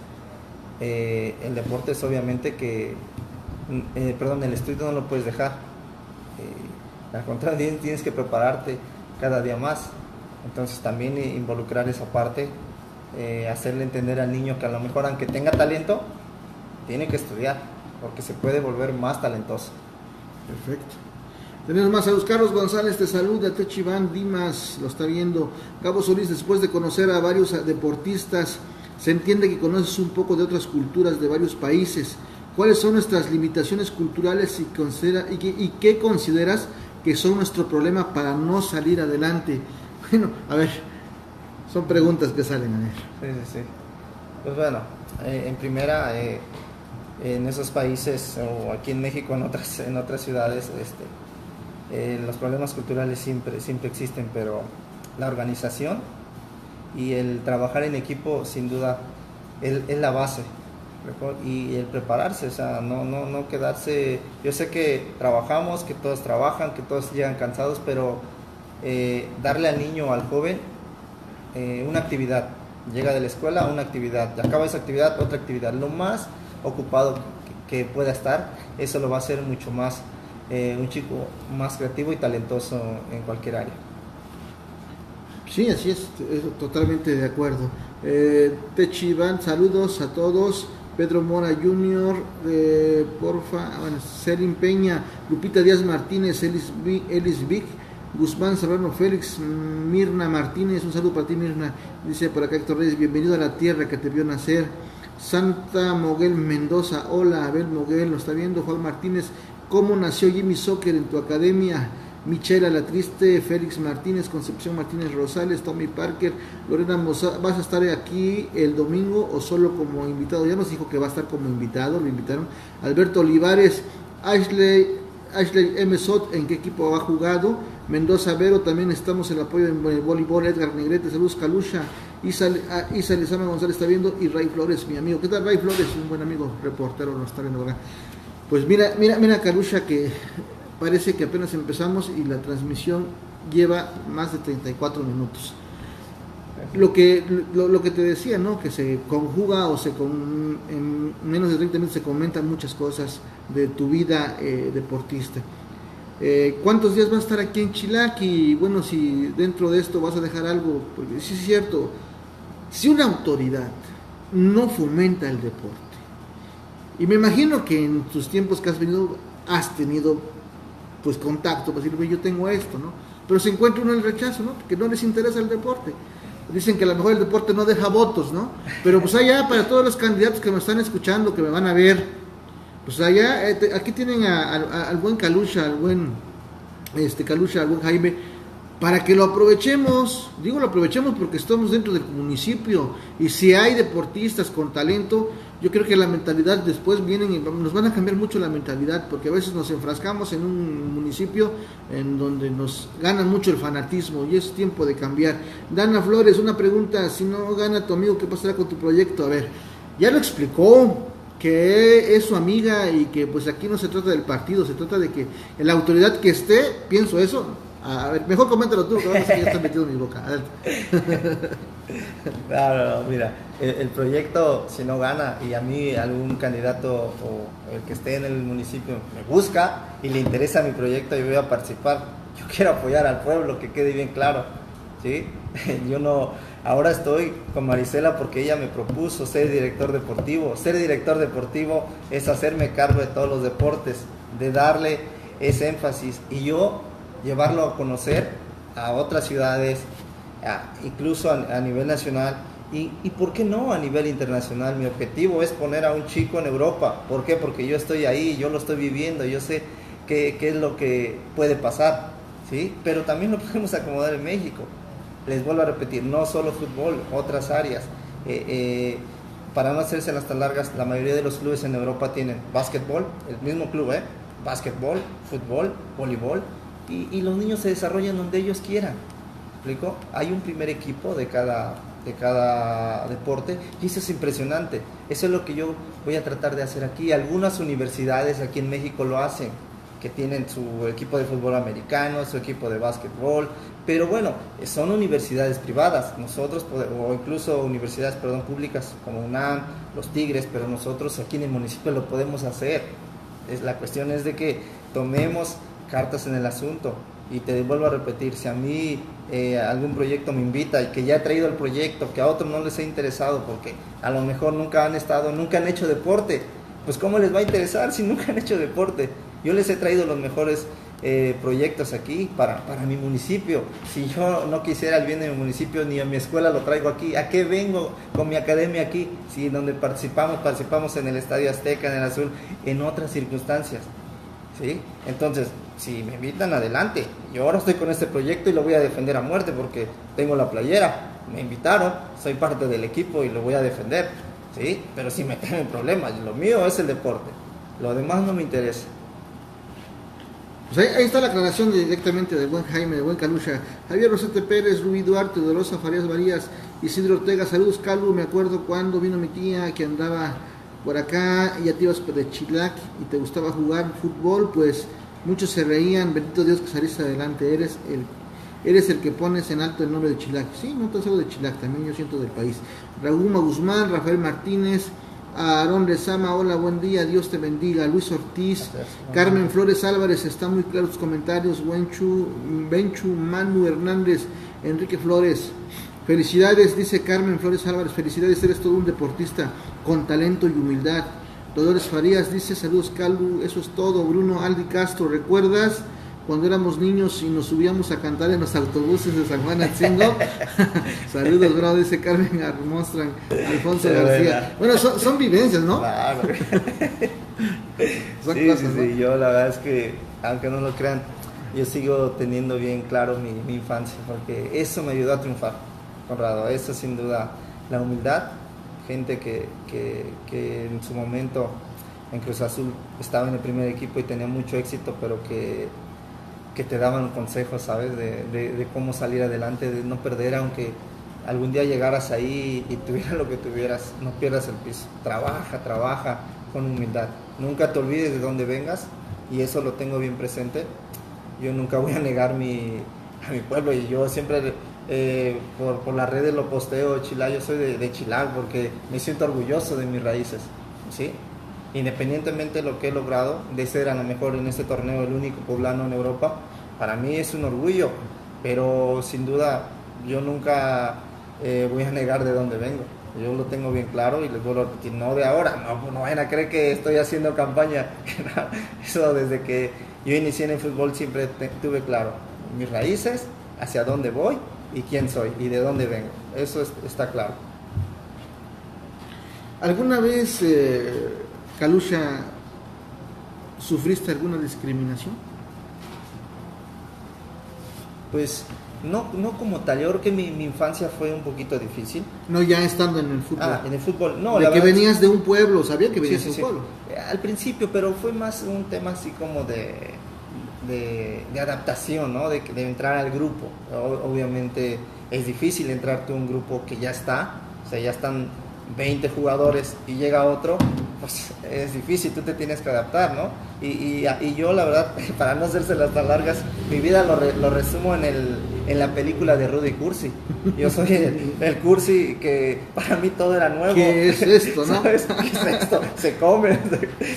el deporte es obviamente que el estudio no lo puedes dejar. Al contrario, tienes que prepararte cada día más. Entonces también involucrar esa parte, hacerle entender al niño que a lo mejor, aunque tenga talento, tiene que estudiar, porque se puede volver más talentoso. Perfecto. Tenemos más saludos. Carlos González te saluda. Techiván Dimas lo está viendo. Cabo Solís, después de conocer a varios deportistas, se entiende que conoces un poco de otras culturas de varios países. ¿Cuáles son nuestras limitaciones culturales y qué consideras que son nuestro problema para no salir adelante? Bueno, a ver, son preguntas que salen a ver. Sí. Pues bueno, en primera, en esos países, o aquí en México, en otras ciudades, los problemas culturales siempre existen, pero la organización y el trabajar en equipo, sin duda, es la base. Y el prepararse, o sea, no quedarse. Yo sé que trabajamos, que todos trabajan, que todos llegan cansados, pero darle al niño, al joven, una actividad. Llega de la escuela, una actividad, acaba esa actividad, otra actividad. Lo más ocupado que pueda estar, eso lo va a hacer mucho más un chico más creativo y talentoso en cualquier área. Sí, así es totalmente de acuerdo. Techiván, saludos a todos. Pedro Mora Jr., porfa, Selim Peña, Lupita Díaz Martínez, Elis Vic, Guzmán Serrano Félix, Mirna Martínez, un saludo para ti, Mirna. Dice por acá Héctor Reyes, bienvenido a la tierra que te vio nacer. Santa Moguel Mendoza, hola, Abel Moguel, lo está viendo. Juan Martínez, ¿cómo nació Jimmy Soccer en tu academia? Michela La Triste, Félix Martínez, Concepción Martínez Rosales, Tommy Parker, Lorena Moza, ¿vas a estar aquí el domingo o solo como invitado? Ya nos dijo que va a estar como invitado, lo invitaron. Alberto Olivares, Ashley M. Sot, ¿en qué equipo ha jugado? Mendoza Vero, también estamos en el apoyo en el voleibol. Edgar Negrete, saludos. Calusha, Isa Lezama González está viendo, y Ray Flores, mi amigo. ¿Qué tal, Ray Flores? Un buen amigo, reportero, lo está viendo acá. Pues mira, Calusha, que parece que apenas empezamos y la transmisión lleva más de 34 minutos. lo que te decía, ¿no? Que se conjuga en menos de 30 minutos se comentan muchas cosas de tu vida deportista. ¿Cuántos días vas a estar aquí en Chilac? Y bueno, si dentro de esto vas a dejar algo, porque sí es cierto, si una autoridad no fomenta el deporte, y me imagino que en tus tiempos que has venido, has tenido pues contacto para decir, yo tengo esto, ¿no? Pero se encuentra uno en el rechazo, ¿no? Que no les interesa el deporte. Dicen que a lo mejor el deporte no deja votos, ¿no? Pero pues allá, para todos los candidatos que me están escuchando, que me van a ver, pues allá, aquí tienen al buen Calusha, al buen Calusha, al buen Jaime, para que lo aprovechemos. Digo, lo aprovechemos porque estamos dentro del municipio, y si hay deportistas con talento, yo creo que la mentalidad después vienen y nos van a cambiar mucho la mentalidad, porque a veces nos enfrascamos en un municipio en donde nos gana mucho el fanatismo, y es tiempo de cambiar. Dana Flores, una pregunta: si no gana tu amigo, ¿qué pasará con tu proyecto? A ver, ya lo explicó, que es su amiga, y que pues aquí no se trata del partido, se trata de que la autoridad que esté, pienso eso. A ver, mejor coméntalo tú, que ya está metido en mi boca. No, mira, el proyecto, si no gana y a mí algún candidato o el que esté en el municipio me busca y le interesa mi proyecto, yo voy a participar. Yo quiero apoyar al pueblo, que quede bien claro, ¿sí? Yo no, ahora estoy con Marisela porque ella me propuso ser director deportivo. Ser director deportivo es hacerme cargo de todos los deportes, de darle ese énfasis, y yo llevarlo a conocer a otras ciudades, incluso a nivel nacional, y por qué no a nivel internacional. Mi objetivo es poner a un chico en Europa. ¿Por qué? Porque yo estoy ahí, yo lo estoy viviendo, yo sé qué es lo que puede pasar, ¿sí? Pero también lo podemos acomodar en México. Les vuelvo a repetir, no solo fútbol, otras áreas. Para no hacerse las tan largas, la mayoría de los clubes en Europa tienen básquetbol, el mismo club, básquetbol, fútbol, voleibol, y los niños se desarrollan donde ellos quieran. ¿Explico? Hay un primer equipo de cada deporte, y eso es impresionante. Eso es lo que yo voy a tratar de hacer aquí. Algunas universidades aquí en México lo hacen, que tienen su equipo de fútbol americano, su equipo de básquetbol, pero bueno, son universidades privadas, nosotros, o incluso universidades, públicas, como UNAM, los Tigres, pero nosotros aquí en el municipio lo podemos hacer. La cuestión es de que tomemos cartas en el asunto. Y te vuelvo a repetir, si a mí algún proyecto me invita, y que ya he traído el proyecto, que a otros no les ha interesado porque a lo mejor nunca han hecho deporte, pues ¿cómo les va a interesar si nunca han hecho deporte? Yo les he traído los mejores proyectos aquí para mi municipio. Si yo no quisiera el bien de mi municipio, ni a mi escuela lo traigo aquí. ¿A qué vengo con mi academia aquí? Si donde participamos en el Estadio Azteca, en el Azul, en otras circunstancias, ¿sí? Entonces, si me invitan, adelante. Yo ahora estoy con este proyecto y lo voy a defender a muerte porque tengo la playera, me invitaron, soy parte del equipo y lo voy a defender, ¿sí? Pero si me tienen problemas, lo mío es el deporte, lo demás no me interesa. Pues ahí está la aclaración directamente del buen Jaime, del buen Calusha. Javier Rosete Pérez, Rubí Duarte, Dolorosa Farías Varías, Isidro Ortega, saludos Calu. Me acuerdo cuando vino mi tía que andaba por acá y ya te ibas de Chilac y te gustaba jugar fútbol, pues muchos se reían. Bendito Dios que saliste adelante, eres el que pones en alto el nombre de Chilac. Sí, no tan solo de Chilac, también yo siento del país. Raúl Guzmán, Rafael Martínez, Aarón Lezama, hola, buen día, Dios te bendiga. Luis Ortiz, Carmen Flores Álvarez, están muy claros tus comentarios. Benchu, Manu Hernández, Enrique Flores, felicidades, dice Carmen Flores Álvarez, felicidades, eres todo un deportista con talento y humildad. Dolores Farías dice, saludos Calu, eso es todo. Bruno Aldi Castro, ¿recuerdas cuando éramos niños y nos subíamos a cantar en los autobuses de San Juan Atzingo? Saludos, bro, dice Carmen Armostran, Alfonso García. Bueno, son vivencias, ¿no? Claro. Son sí, cosas, sí, ¿no? yo la verdad es que, aunque no lo crean, yo sigo teniendo bien claro mi infancia, porque eso me ayudó a triunfar, Conrado. Eso sin duda, la humildad, gente que en su momento en Cruz Azul estaba en el primer equipo y tenía mucho éxito, pero que te daban consejos, ¿sabes? De cómo salir adelante, de no perder, aunque algún día llegaras ahí y tuvieras lo que tuvieras, no pierdas el piso. Trabaja con humildad. Nunca te olvides de dónde vengas, y eso lo tengo bien presente. Yo nunca voy a negar a mi pueblo, y yo siempre por las redes lo posteo, Chilá, yo soy de Chilá porque me siento orgulloso de mis raíces, ¿sí? Independientemente de lo que he logrado, de ser a lo mejor en este torneo el único poblano en Europa, para mí es un orgullo, pero sin duda yo nunca voy a negar de dónde vengo. Yo lo tengo bien claro y les vuelvo a repetir, no de ahora, no vayan a creer que estoy haciendo campaña. Eso desde que yo inicié en el fútbol siempre tuve claro mis raíces, hacia dónde voy y quién soy y de dónde vengo. Eso está claro. ¿Alguna vez, Kalusha, sufriste alguna discriminación? Pues no como tal, yo creo que mi infancia fue un poquito difícil. No, ya estando en el fútbol. En el fútbol, no. De que venías de un pueblo, sabía que venías de un pueblo. Al principio, pero fue más un tema así como de adaptación, ¿no? De entrar al grupo. Obviamente es difícil entrarte a un grupo que ya está, o sea, ya están 20 jugadores y llega otro, pues es difícil, tú te tienes que adaptar, ¿no? Y yo, la verdad, para no hacérselas tan largas, mi vida lo resumo en la película de Rudy Cursi. Yo soy el Cursi que para mí todo era nuevo. ¿Qué es esto, no? ¿Sabes qué es esto? Se come.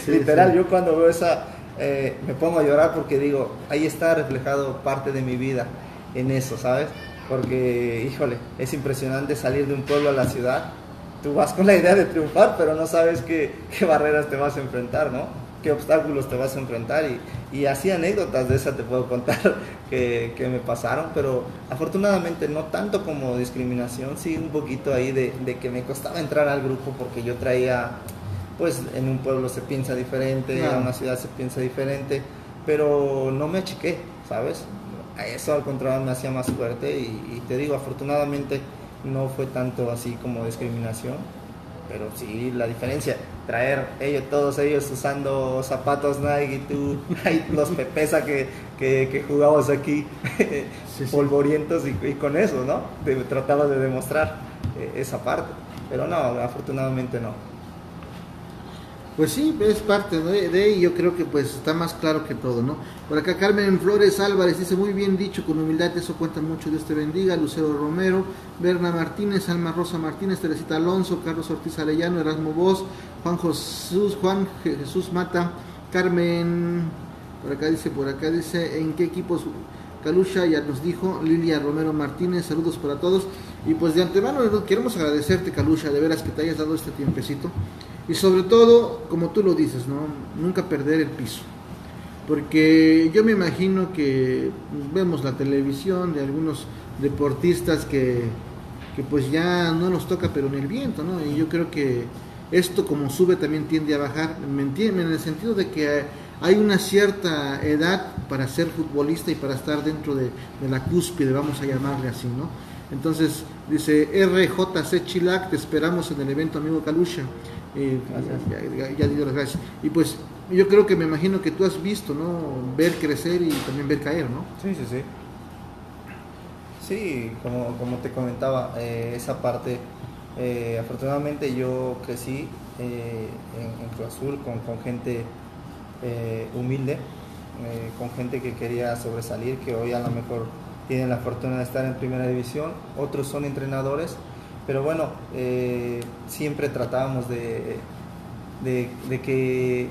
Sí, literal, sí. Yo cuando veo esa, me pongo a llorar porque digo, ahí está reflejado parte de mi vida en eso, ¿sabes? Porque, híjole, es impresionante salir de un pueblo a la ciudad. Tú vas con la idea de triunfar, pero no sabes qué barreras te vas a enfrentar, ¿no? Qué obstáculos te vas a enfrentar. Y así anécdotas de esas te puedo contar que me pasaron, pero afortunadamente no tanto como discriminación, sí un poquito ahí de que me costaba entrar al grupo porque yo traía, pues en un pueblo se piensa diferente, en una ciudad se piensa diferente, pero no me achiqué, ¿sabes? Eso al contrario me hacía más fuerte y te digo, afortunadamente no fue tanto así como discriminación, pero sí la diferencia, traer todos ellos usando zapatos Nike y tú, los Pepesa que jugabas aquí, sí, polvorientos y con eso, ¿no? Trataba de demostrar esa parte, pero no, afortunadamente no. Pues sí, es parte de y yo creo que pues está más claro que todo, ¿no? Por acá Carmen Flores Álvarez dice, muy bien dicho, con humildad, eso cuenta mucho, Dios te bendiga. Lucero Romero, Berna Martínez, Alma Rosa Martínez, Teresita Alonso, Carlos Ortiz Arellano, Erasmo Voz, Juan Jesús Mata, Carmen, por acá dice, ¿en qué equipos? Kalusha ya nos dijo, Lilia Romero Martínez, saludos para todos. Y pues de antemano queremos agradecerte, Kalusha, de veras que te hayas dado este tiempecito. Y sobre todo, como tú lo dices, ¿no? Nunca perder el piso. Porque yo me imagino que vemos la televisión de algunos deportistas que pues ya no nos toca pero en el viento, ¿no? Y yo creo que esto como sube también tiende a bajar, ¿me entienden? En el sentido de que hay una cierta edad para ser futbolista y para estar dentro de la cúspide, vamos a llamarle así, ¿no? Entonces, dice RJC Chilac, te esperamos en el evento, amigo Kalusha. Ya dio las gracias. Y pues yo creo que me imagino que tú has visto, ¿no? Ver crecer y también ver caer, ¿no? Sí. Sí, como te comentaba, esa parte, afortunadamente yo crecí en Cruz Azul con gente humilde, con gente que quería sobresalir, que hoy a lo mejor tienen la fortuna de estar en primera división, otros son entrenadores, pero bueno, siempre tratábamos de que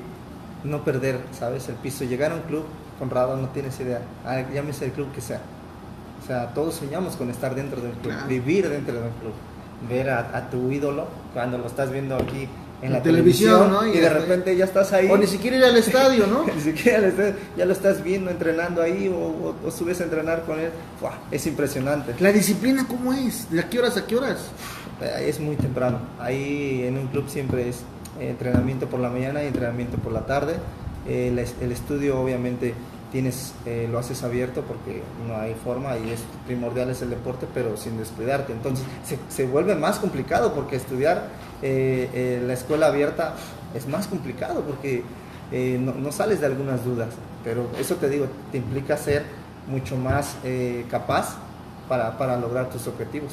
no perder, ¿sabes? El piso, llegar a un club, Conrado, no tienes idea, llámese el club que sea, o sea, todos soñamos con estar dentro del club, claro. Vivir dentro de un club, ver a tu ídolo cuando lo estás viendo aquí en la televisión, ¿no? Y de repente ya estás ahí. O ni siquiera ir al estadio, ¿no? Ni siquiera al estadio, ya lo estás viendo entrenando ahí o subes a entrenar con él. ¡Fua! Es impresionante. ¿La disciplina cómo es? ¿De a qué horas a qué horas? Es muy temprano. Ahí en un club siempre es entrenamiento por la mañana y entrenamiento por la tarde. El estudio obviamente lo haces abierto porque no hay forma y es primordial es el deporte, pero sin descuidarte. Entonces se vuelve más complicado porque estudiar la escuela abierta es más complicado porque no sales de algunas dudas, pero eso te digo, te implica ser mucho más capaz para lograr tus objetivos.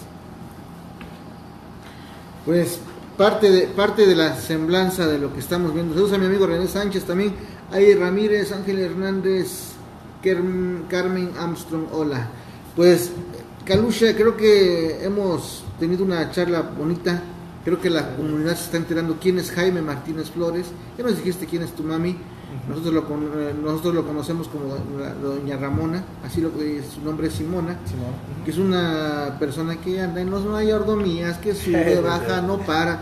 Pues parte de la semblanza de lo que estamos viendo. Saludos a mi amigo René Sánchez también. Ahí Ramírez, Ángel Hernández, Carmen Armstrong, hola. Pues Calusha, creo que hemos tenido una charla bonita. Creo que la comunidad se está enterando quién es Jaime Martínez Flores. Ya nos dijiste quién es tu mami. Nosotros lo conocemos como doña Ramona, así su nombre es Simona, que es una persona que anda en los mayordomías, que sube, baja, no para.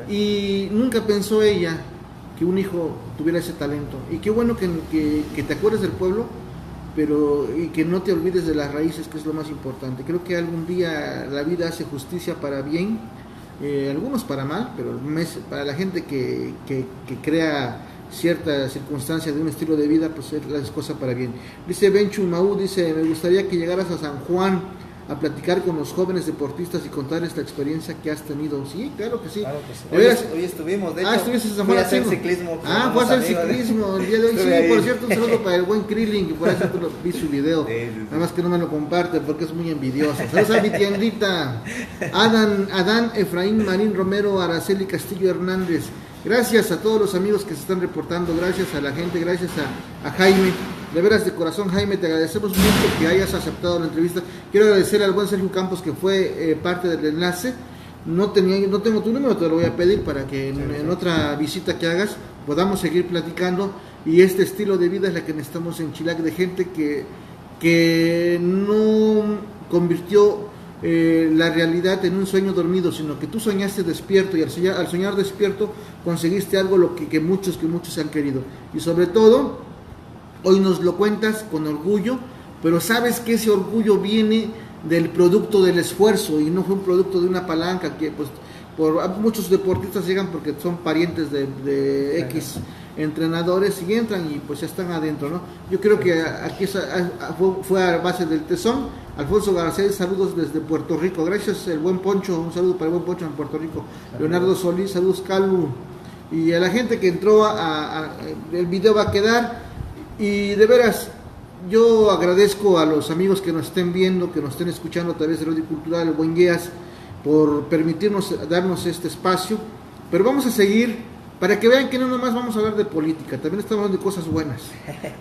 Y nunca pensó ella que un hijo tuviera ese talento. Y qué bueno que te acuerdes del pueblo, pero y que no te olvides de las raíces, que es lo más importante. Creo que algún día la vida hace justicia para bien, algunos para mal, pero para la gente que crea cierta circunstancia de un estilo de vida, pues es las cosas para bien. Dice Benchu Maú, dice, me gustaría que llegaras a San Juan a platicar con los jóvenes deportistas y contar esta experiencia que has tenido. Sí, claro que sí. Claro que sí. Hoy estuvimos, de hecho. Estuviste en San Juan. Fui a hacer ciclismo. Fue a hacer ciclismo el día de hoy. Sí, ahí. Por cierto, un saludo para el buen Krillin, que por eso vi su video. Sí. Nada más que no me lo comparte porque es muy envidioso. Saludos a mi tiendita. Adán Efraín Marín Romero, Araceli Castillo Hernández. Gracias a todos los amigos que se están reportando, gracias a la gente, gracias a Jaime. De veras, de corazón, Jaime, te agradecemos mucho que hayas aceptado la entrevista. Quiero agradecer al buen Sergio Campos, que fue parte del enlace. No tengo tu número, te lo voy a pedir para que en otra visita que hagas podamos seguir platicando. Y este estilo de vida es la que necesitamos en Chilac, de gente que no convirtió la realidad en un sueño dormido, sino que tú soñaste despierto, y al soñar despierto conseguiste algo que muchos han querido. Y sobre todo, hoy nos lo cuentas con orgullo, pero sabes que ese orgullo viene del producto del esfuerzo y no fue un producto de una palanca que pues muchos deportistas llegan porque son parientes de X entrenadores y entran y pues ya están adentro, ¿no? Yo creo que aquí fue a base del tesón. Alfonso Garcés, saludos desde Puerto Rico. Gracias, el buen Poncho, un saludo para el buen Poncho en Puerto Rico. Leonardo Solís, saludos, Calu. Y a la gente que entró el video va a quedar. Y de veras, yo agradezco a los amigos que nos estén viendo, que nos estén escuchando a través de Radio Cultural, el buen Guías, por permitirnos darnos este espacio. Pero vamos a seguir para que vean que no nomás vamos a hablar de política, también estamos hablando de cosas buenas.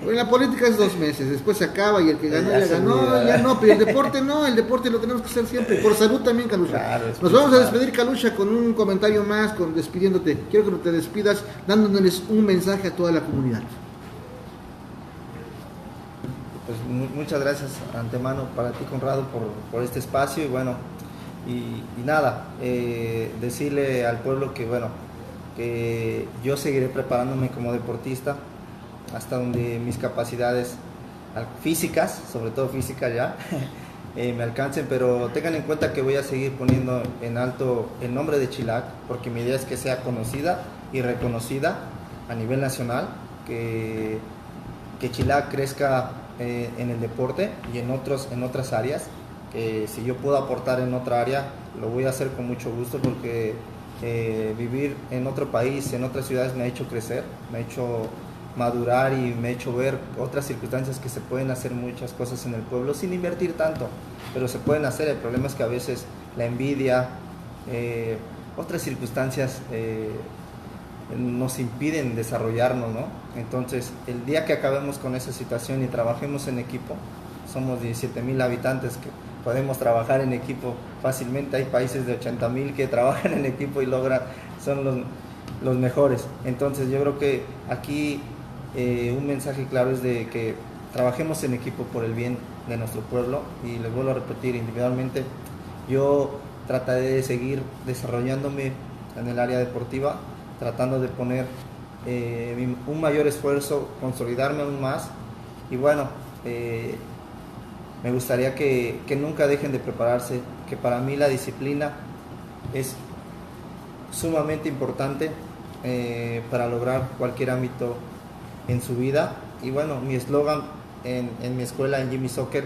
La política es 2 meses, después se acaba y el que ganó ya ganó, ya no, pero el deporte no, el deporte lo tenemos que hacer siempre, por salud también, Calusha. Claro, nos vamos a despedir, Calusha, con un comentario más, despidiéndote. Quiero que te despidas dándoles un mensaje a toda la comunidad. Pues muchas gracias antemano para ti, Conrado, por este espacio y bueno, y nada, decirle al pueblo que bueno, que yo seguiré preparándome como deportista hasta donde mis capacidades físicas, sobre todo físicas ya, me alcancen, pero tengan en cuenta que voy a seguir poniendo en alto el nombre de Chilac, porque mi idea es que sea conocida y reconocida a nivel nacional, que Chilac crezca en el deporte y en otras áreas, que si yo puedo aportar en otra área, lo voy a hacer con mucho gusto, porque vivir en otro país, en otras ciudades me ha hecho crecer, me ha hecho madurar y me ha hecho ver otras circunstancias que se pueden hacer muchas cosas en el pueblo sin invertir tanto, pero se pueden hacer. El problema es que a veces la envidia, otras circunstancias nos impiden desarrollarnos, ¿no? Entonces, el día que acabemos con esa situación y trabajemos en equipo, somos 17,000 habitantes que podemos trabajar en equipo fácilmente. Hay países de 80,000 que trabajan en equipo y son los mejores. Entonces yo creo que aquí un mensaje claro es de que trabajemos en equipo por el bien de nuestro pueblo, y les vuelvo a repetir, individualmente yo trataré de seguir desarrollándome en el área deportiva, tratando de poner un mayor esfuerzo, consolidarme aún más, y bueno, me gustaría que nunca dejen de prepararse, que para mí la disciplina es sumamente importante para lograr cualquier ámbito en su vida. Y bueno, mi eslogan en mi escuela, en Jimmy Soccer,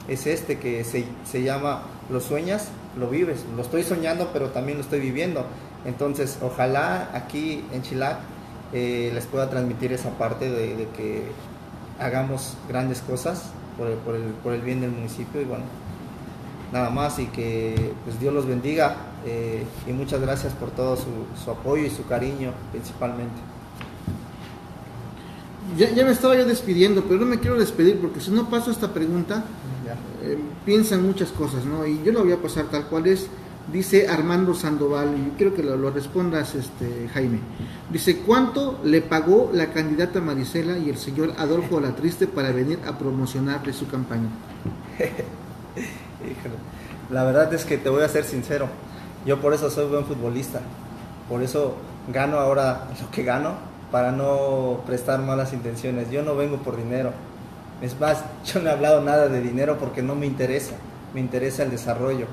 es que se llama: lo sueñas, lo vives. Lo estoy soñando, pero también lo estoy viviendo. Entonces, ojalá aquí en Chilac les pueda transmitir esa parte de que hagamos grandes cosas por el bien del municipio. Y bueno, nada más, y que pues Dios los bendiga, y muchas gracias por todo su apoyo y su cariño principalmente. Ya me estaba yo despidiendo, pero no me quiero despedir porque si no paso esta pregunta, piensan muchas cosas, ¿no? Y yo lo voy a pasar tal cual es. Dice Armando Sandoval, y quiero que lo respondas, Jaime. Dice, ¿cuánto le pagó la candidata Marisela y el señor Adolfo Alatriste para venir a promocionarle su campaña? Híjole. La verdad es que te voy a ser sincero, yo por eso soy buen futbolista, por eso gano ahora lo que gano, para no prestar malas intenciones. Yo no vengo por dinero, es más, yo no he hablado nada de dinero porque no me interesa el desarrollo.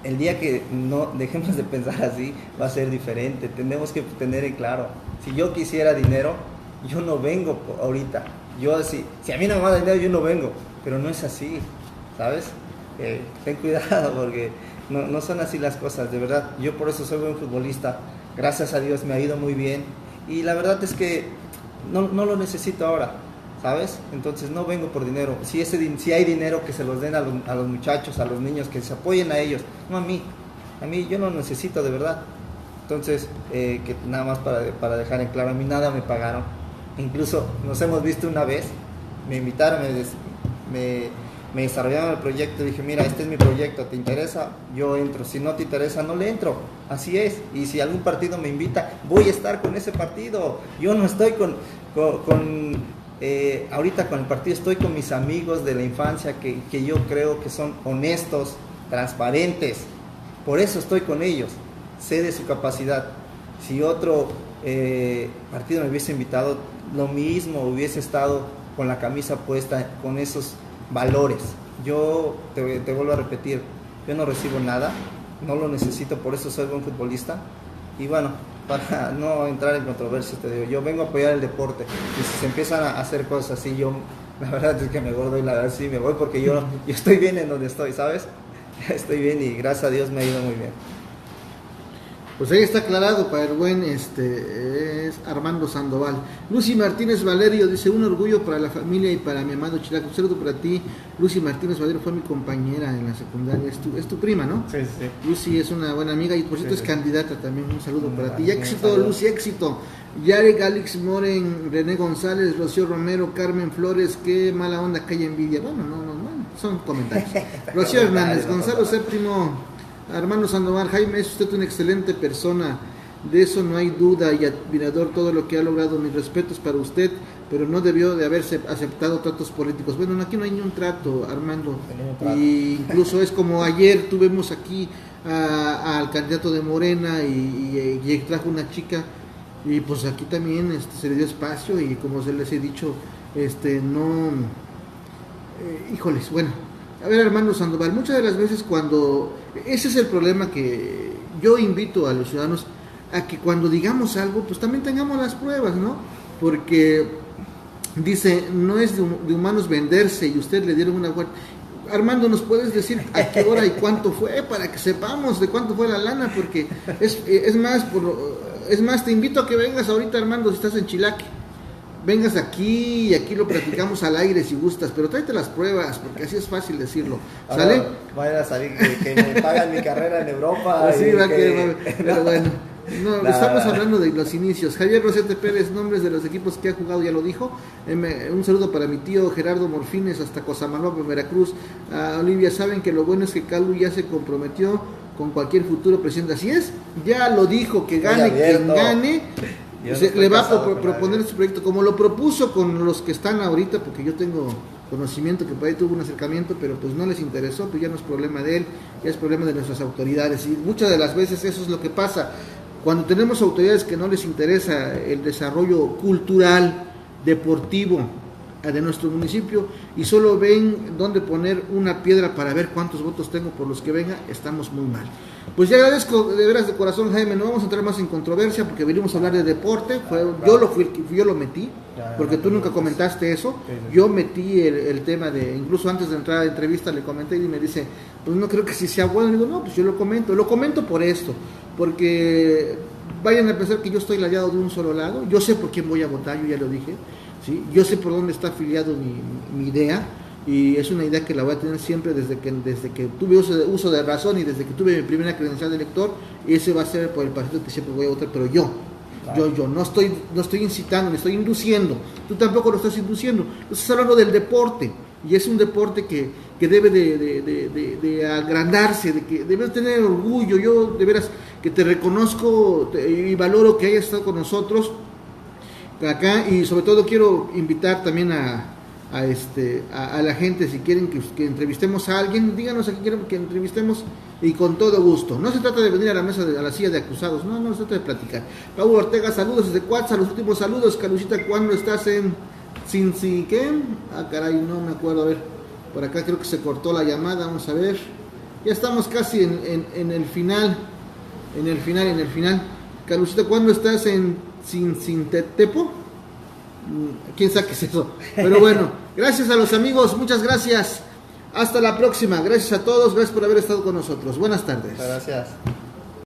El día que no dejemos de pensar así va a ser diferente. Tenemos que tener en claro, si yo quisiera dinero, yo no vengo ahorita. Yo si a mí no me va a dar dinero, yo no vengo, pero no es así, ¿sabes? Ten cuidado porque no son así las cosas, de verdad. Yo por eso soy buen futbolista, gracias a Dios me ha ido muy bien y la verdad es que no lo necesito ahora, ¿sabes? Entonces no vengo por dinero. Si hay dinero, que se los den a los muchachos, a los niños, que se apoyen a ellos, no a mí. A mí yo no necesito, de verdad. Entonces, que nada más para dejar en claro, a mí nada me pagaron. Incluso nos hemos visto una vez, me invitaron, me desarrollaron el proyecto, dije, mira, este es mi proyecto, ¿te interesa? Yo entro, si no te interesa, no le entro, así es. Y si algún partido me invita, voy a estar con ese partido. Yo no estoy ahorita con el partido, estoy con mis amigos de la infancia que yo creo que son honestos, transparentes, por eso estoy con ellos, sé de su capacidad. Si otro partido me hubiese invitado, lo mismo, hubiese estado con la camisa puesta, con esos valores. Yo te vuelvo a repetir, yo no recibo nada, no lo necesito, por eso soy buen futbolista. Y bueno, para no entrar en controversias, te digo, yo vengo a apoyar el deporte, y si se empiezan a hacer cosas así, yo la verdad es que me gordo y la verdad sí me voy, porque yo estoy bien en donde estoy, ¿sabes? Estoy bien y gracias a Dios me ha ido muy bien. Pues ahí está aclarado para el buen es Armando Sandoval. Lucy Martínez Valerio dice, un orgullo para la familia y para mi amado Chilaco. Un saludo para ti. Lucy Martínez Valerio fue mi compañera en la secundaria, es tu prima, ¿no? Sí, sí. Lucy es una buena amiga y por cierto es candidata también. Un saludo para ti. Éxito, saludo. Lucy, éxito. Yarek, Alex Moren, René González, Rocío Romero, Carmen Flores, qué mala onda, que hay envidia. Bueno, no, son comentarios. Rocío Hernández, Gonzalo Séptimo, Armando Sandoval, Jaime, es usted una excelente persona, de eso no hay duda, y admirador todo lo que ha logrado. Mis respetos para usted, pero no debió de haberse aceptado tratos políticos. Bueno, aquí no hay ni un trato, Armando, y incluso es como ayer tuvimos aquí al candidato de Morena y trajo una chica, y pues aquí también se le dio espacio, y como se les he dicho, híjoles, bueno. A ver, Armando Sandoval, muchas de las veces ese es el problema, que yo invito a los ciudadanos a que cuando digamos algo, pues también tengamos las pruebas, ¿no? Porque dice, no es de humanos venderse, y usted le dieron una vuelta. Armando, ¿nos puedes decir a qué hora y cuánto fue, para que sepamos de cuánto fue la lana? Porque es más, te invito a que vengas ahorita, Armando, si estás en Chilaque. Vengas aquí y aquí lo platicamos al aire si gustas, pero tráete las pruebas, porque así es fácil decirlo. ¿Sale? Ahora vaya a salir que me pagan mi carrera en Europa. Sí, pero bueno. No, estamos hablando de los inicios. Javier Rosete Pérez, nombres de los equipos que ha jugado, ya lo dijo. Un saludo para mi tío Gerardo Morfines hasta Cosamaloapan, Veracruz. Olivia, saben que lo bueno es que Calvo ya se comprometió con cualquier futuro presidente. Así es, ya lo dijo, que gane quien gane. Le va a proponer su proyecto, como lo propuso con los que están ahorita, porque yo tengo conocimiento que por ahí tuvo un acercamiento, pero pues no les interesó, pues ya no es problema de él, ya es problema de nuestras autoridades. Y muchas de las veces eso es lo que pasa, cuando tenemos autoridades que no les interesa el desarrollo cultural, deportivo de nuestro municipio, y solo ven dónde poner una piedra para ver cuántos votos tengo por los que venga, estamos muy mal. Pues ya agradezco de veras de corazón, Jaime. No vamos a entrar más en controversia porque venimos a hablar de deporte. Yo lo metí, porque tú nunca comentaste eso. Yo metí el tema incluso antes de entrar a la entrevista le comenté y me dice, pues no creo que sí sea bueno. Y digo, no, pues yo lo comento por esto, porque vayan a pensar que yo estoy layado de un solo lado. Yo sé por quién voy a votar, yo ya lo dije, ¿sí? Yo sé por dónde está afiliado mi idea. Y es una idea que la voy a tener siempre desde que tuve uso de razón y desde que tuve mi primera credencial de elector. Y ese va a ser por el partido que siempre voy a votar, pero yo. Claro. Yo no estoy incitando, me estoy induciendo. Tú tampoco lo estás induciendo. Estás hablando del deporte. Y es un deporte que debe de agrandarse, de que debes tener orgullo. Yo de veras que te reconozco y valoro que hayas estado con nosotros acá, y sobre todo quiero invitar también a la gente, si quieren que entrevistemos a alguien, díganos a quién quieren que entrevistemos, y con todo gusto. No se trata de venir a la mesa, a la silla de acusados, no se trata de platicar. Paul Ortega, saludos desde Cuatza, los últimos saludos. Caluchita, ¿cuándo estás en Cincy? ¿Qué? Caray, no me acuerdo, a ver, por acá creo que se cortó la llamada, vamos a ver. Ya estamos casi en el final, en el final. Caluchita, ¿cuándo estás en Cincintetepo? Quién sabe qué es eso, pero bueno, gracias a los amigos, muchas gracias, hasta la próxima, gracias a todos, gracias por haber estado con nosotros, buenas tardes. Muchas gracias.